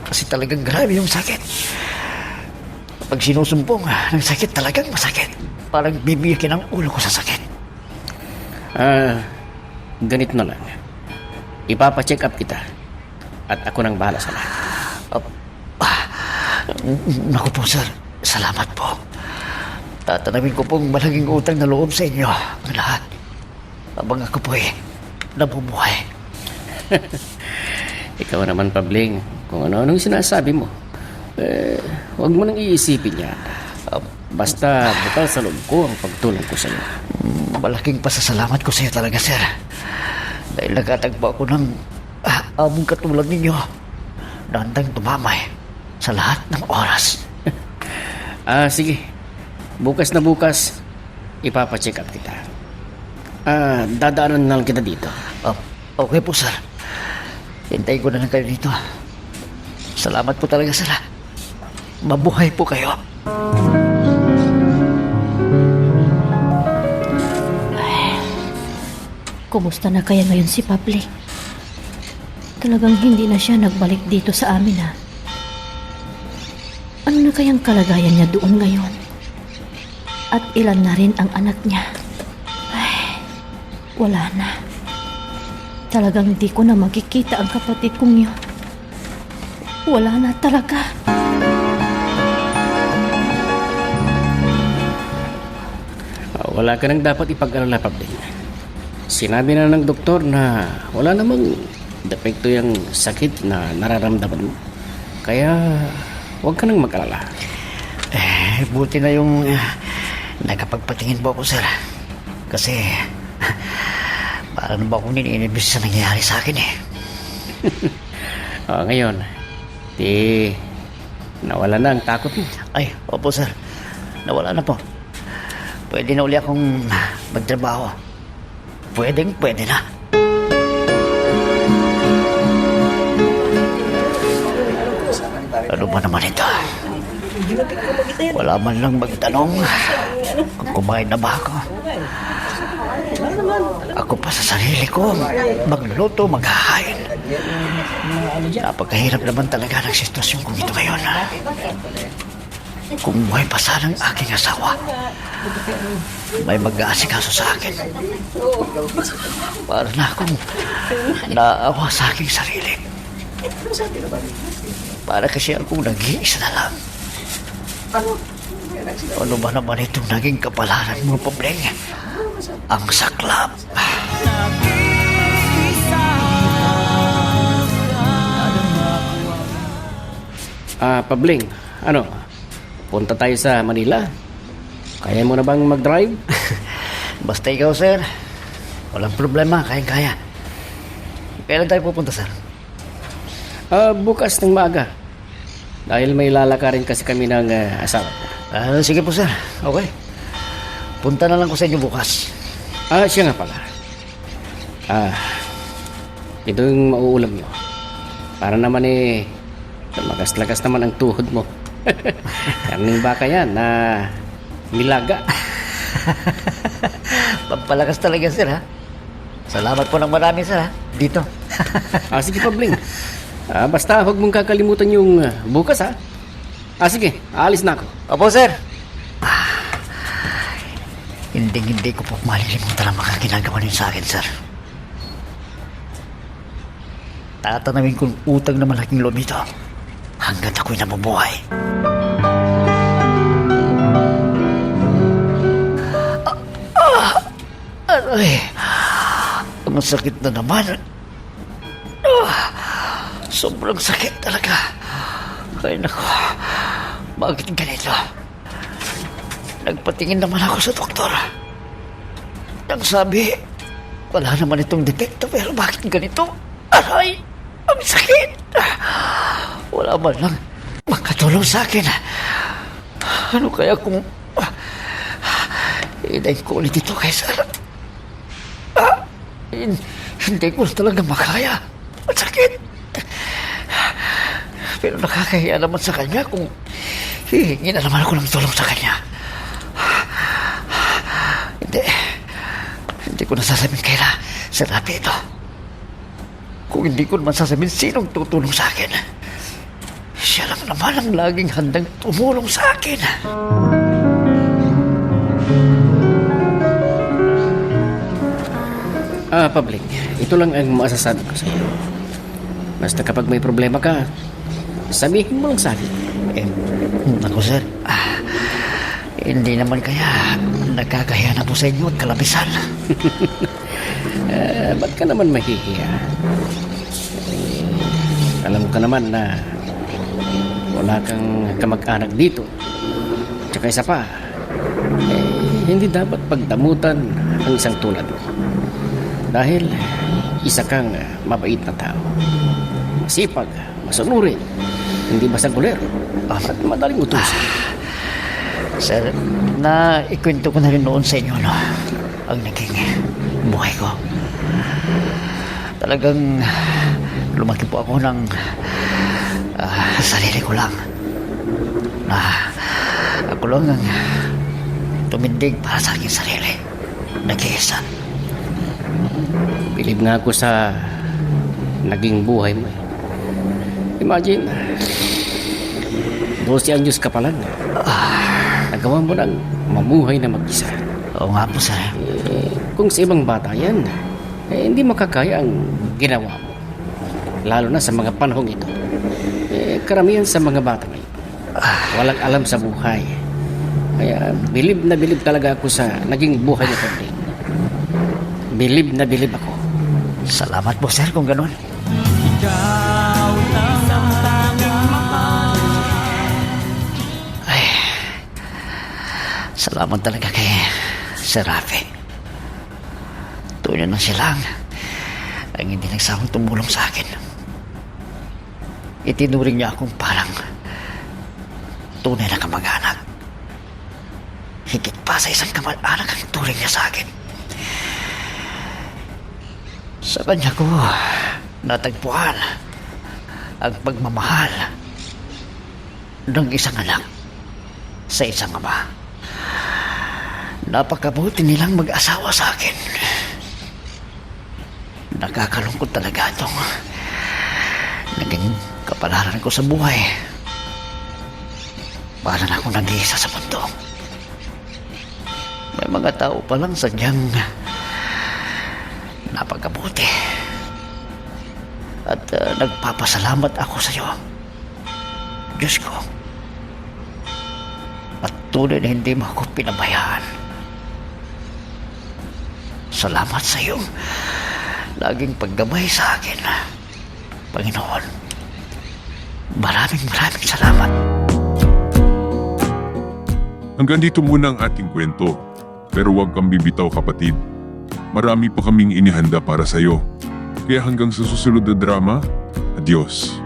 Kasi talagang grabe yung sakit. Pag sinusumpong ng sakit, talagang masakit. Parang bibiyakin ang ulo ko sa sakit. Ganito na lang. Ipapacheck up kita. At ako nang bahala sa lahat. Naku po sir, salamat po. Tatanawin ko pong malaking utang na loob sa inyo ang lahat. Habang ako po nabubuhay. Ikaw naman, Pabling. Kung ano-anong sinasabi mo, huwag mo nang iisipin yan. Basta butal sa loob ko ang pagtulong ko sa iyo. Malaking pasasalamat ko sa iyo talaga, sir. Dahil nagkatagpo ako ng among katulad ninyo na handang tumamay sa lahat ng oras. Sige. Bukas na bukas, ipapacheck up kita. Dadaanan na lang kita dito. Okay po, sir. Hintayin ko na lang kayo dito. Salamat po talaga, sir. Mabuhay po kayo. Kumusta na kaya ngayon si Pabli? Talagang hindi na siya nagbalik dito sa amin ha. Ano na kayang kalagayan niya doon ngayon? At ilan na rin ang anak niya? Ay, wala na. Talagang hindi ko na makikita ang kapatid kong yun. Wala na talaga. Wala ka nang dapat ipag-alala, Pabling. Sinabi na ng doktor na wala namang depekto yung sakit na nararamdaman mo. Kaya huwag ka nang mag-alala. Buti na yung nakapagpatingin po ako, sir. Kasi parang ba akong niniinibis sa nangyayari sa akin eh. Ngayon, nawala na ang takot mo. Ay, opo, sir. Nawala na po. Pwede na uli akong magtrabaho. Pwede na. Ano ba naman ito? Wala man lang magtanong kung kumain na ba ako. Ako pa sa sarili ko, magluto, maghahain. Napakahirap naman talaga ng sitwasyon kong ito ngayon. Kung buhay pa sana ang aking asawa, may mag-aasikaso sa akin. Para na akong naawa sa aking sarili. Para kasi akong nag-iisa na lang. Ano ba naman itong naging kapalaran mo, Pabling? Ang saklap. Pabling, ano? Punta tayo sa Manila. Kaya mo na bang mag-drive? Basta ikaw, sir. Walang problema, kaya-kaya. Kailan tayo pupunta, sir? Bukas ng maaga. Dahil may lalakarin kasi kami ng asawa ko. Sige po, sir. Okay. Punta na lang ko sa inyo bukas. Siya nga pala. Ito yung mauulam nyo. Para naman lagas-lagas naman ang tuhod mo. Karning baka yan na nilaga. Pampalakas talaga, sir, ha? Salamat po ng marami, sir, ha? Dito. Sige, Pabling. Basta huwag mong kakalimutan yung bukas, ha? Sige, aalis na ako. Opo, sir. Hindi ko po malilimutan ang mga ginagawa niyo sa akin, sir. Tatanawin kong utang na malaking loob nito hanggat ako'y nabubuhay. Aray, ang sakit na naman. Sobrang sakit talaga. Ay, naku. Bakit ganito? Nagpatingin naman ako sa doktor. Nang sabi, wala naman itong depekto, pero bakit ganito? Aray, ang sakit. Wala man lang makatulong sa akin. Ano kaya kung inayin ko ulit ito kay Sarah? Hindi ko talaga makaya. Ang sakit. Pero nakakahiya naman sa kanya kung hihingi na naman ako ng tulong sa kanya. Hindi ko nasasabihin kay Sir Rafi ito. Kung hindi ko naman sasabihin sinong tutulong sa akin, siya lang naman ang laging handang tumulong sa akin. Pabling, ito lang ang masasabi ko sa iyo. Basta kapag may problema ka, sabihin mo lang sa akin. Ako, sir. Hindi naman kaya nagkakahiya na po sa inyo at kalabisan. Ba't ka naman mahihiya? Alam ka naman na wala kang kamag-anak dito. Tsaka isa pa, hindi dapat pagdamutan ang isang tulad mo. Dahil isa kang mabait na tao. Masipag, masunurin, hindi basag-ulero, at madaling utusin. Sir, ikwento ko na rin noon sa inyo, no? Ang naging buhay ko. Talagang lumaki po ako ng sarili ko lang. Na ako lang ang tumindig para sa aking sarili. Nag-iisa. Bilib nga ako sa naging buhay mo. Imagine, 12 anyos ka pa lang. Nagawa mo nang mamuhay na mag-isa. Oo nga po, sir. Kung sa ibang bata yan, hindi makakaya ang ginawa mo. Lalo na sa mga panahong ito. Karamihan sa mga bata ngayon, walang alam sa buhay. Kaya bilib na bilib talaga ako sa naging buhay na Pabling. Bilib na bilib ako. Salamat po, sir, kung ganun. Ikaw lang ang tanging mahal. Salamat talaga kay Sir Rafi. Tunay na siya lang ang hindi nagsawang tumulong sa akin. Itinuring niya akong parang tunay na kamag-anak. Higit pa sa isang kamag-anak ang turing niya sa akin. Sa kanya ko natagpuan ang pagmamahal ng isang anak sa isang ama. Napakabuti nilang mag-asawa sa akin. Nakakalungkot talaga itong naging kapalaran ko sa buhay. Para na akong nag-iisa sa mundo. May mga tao pa lang sadyang napakabuti. At nagpapasalamat ako sa iyo, Diyos ko. At tunay na hindi mo ako pinabayaan. Salamat sa iyong laging paggamay sa akin, Panginoon. Maraming salamat. Hanggang dito muna ang ating kwento. Pero huwag kang bibitaw, kapatid. Marami pa kaming inihanda para sa'yo. Kaya hanggang sa susunod na drama, adios.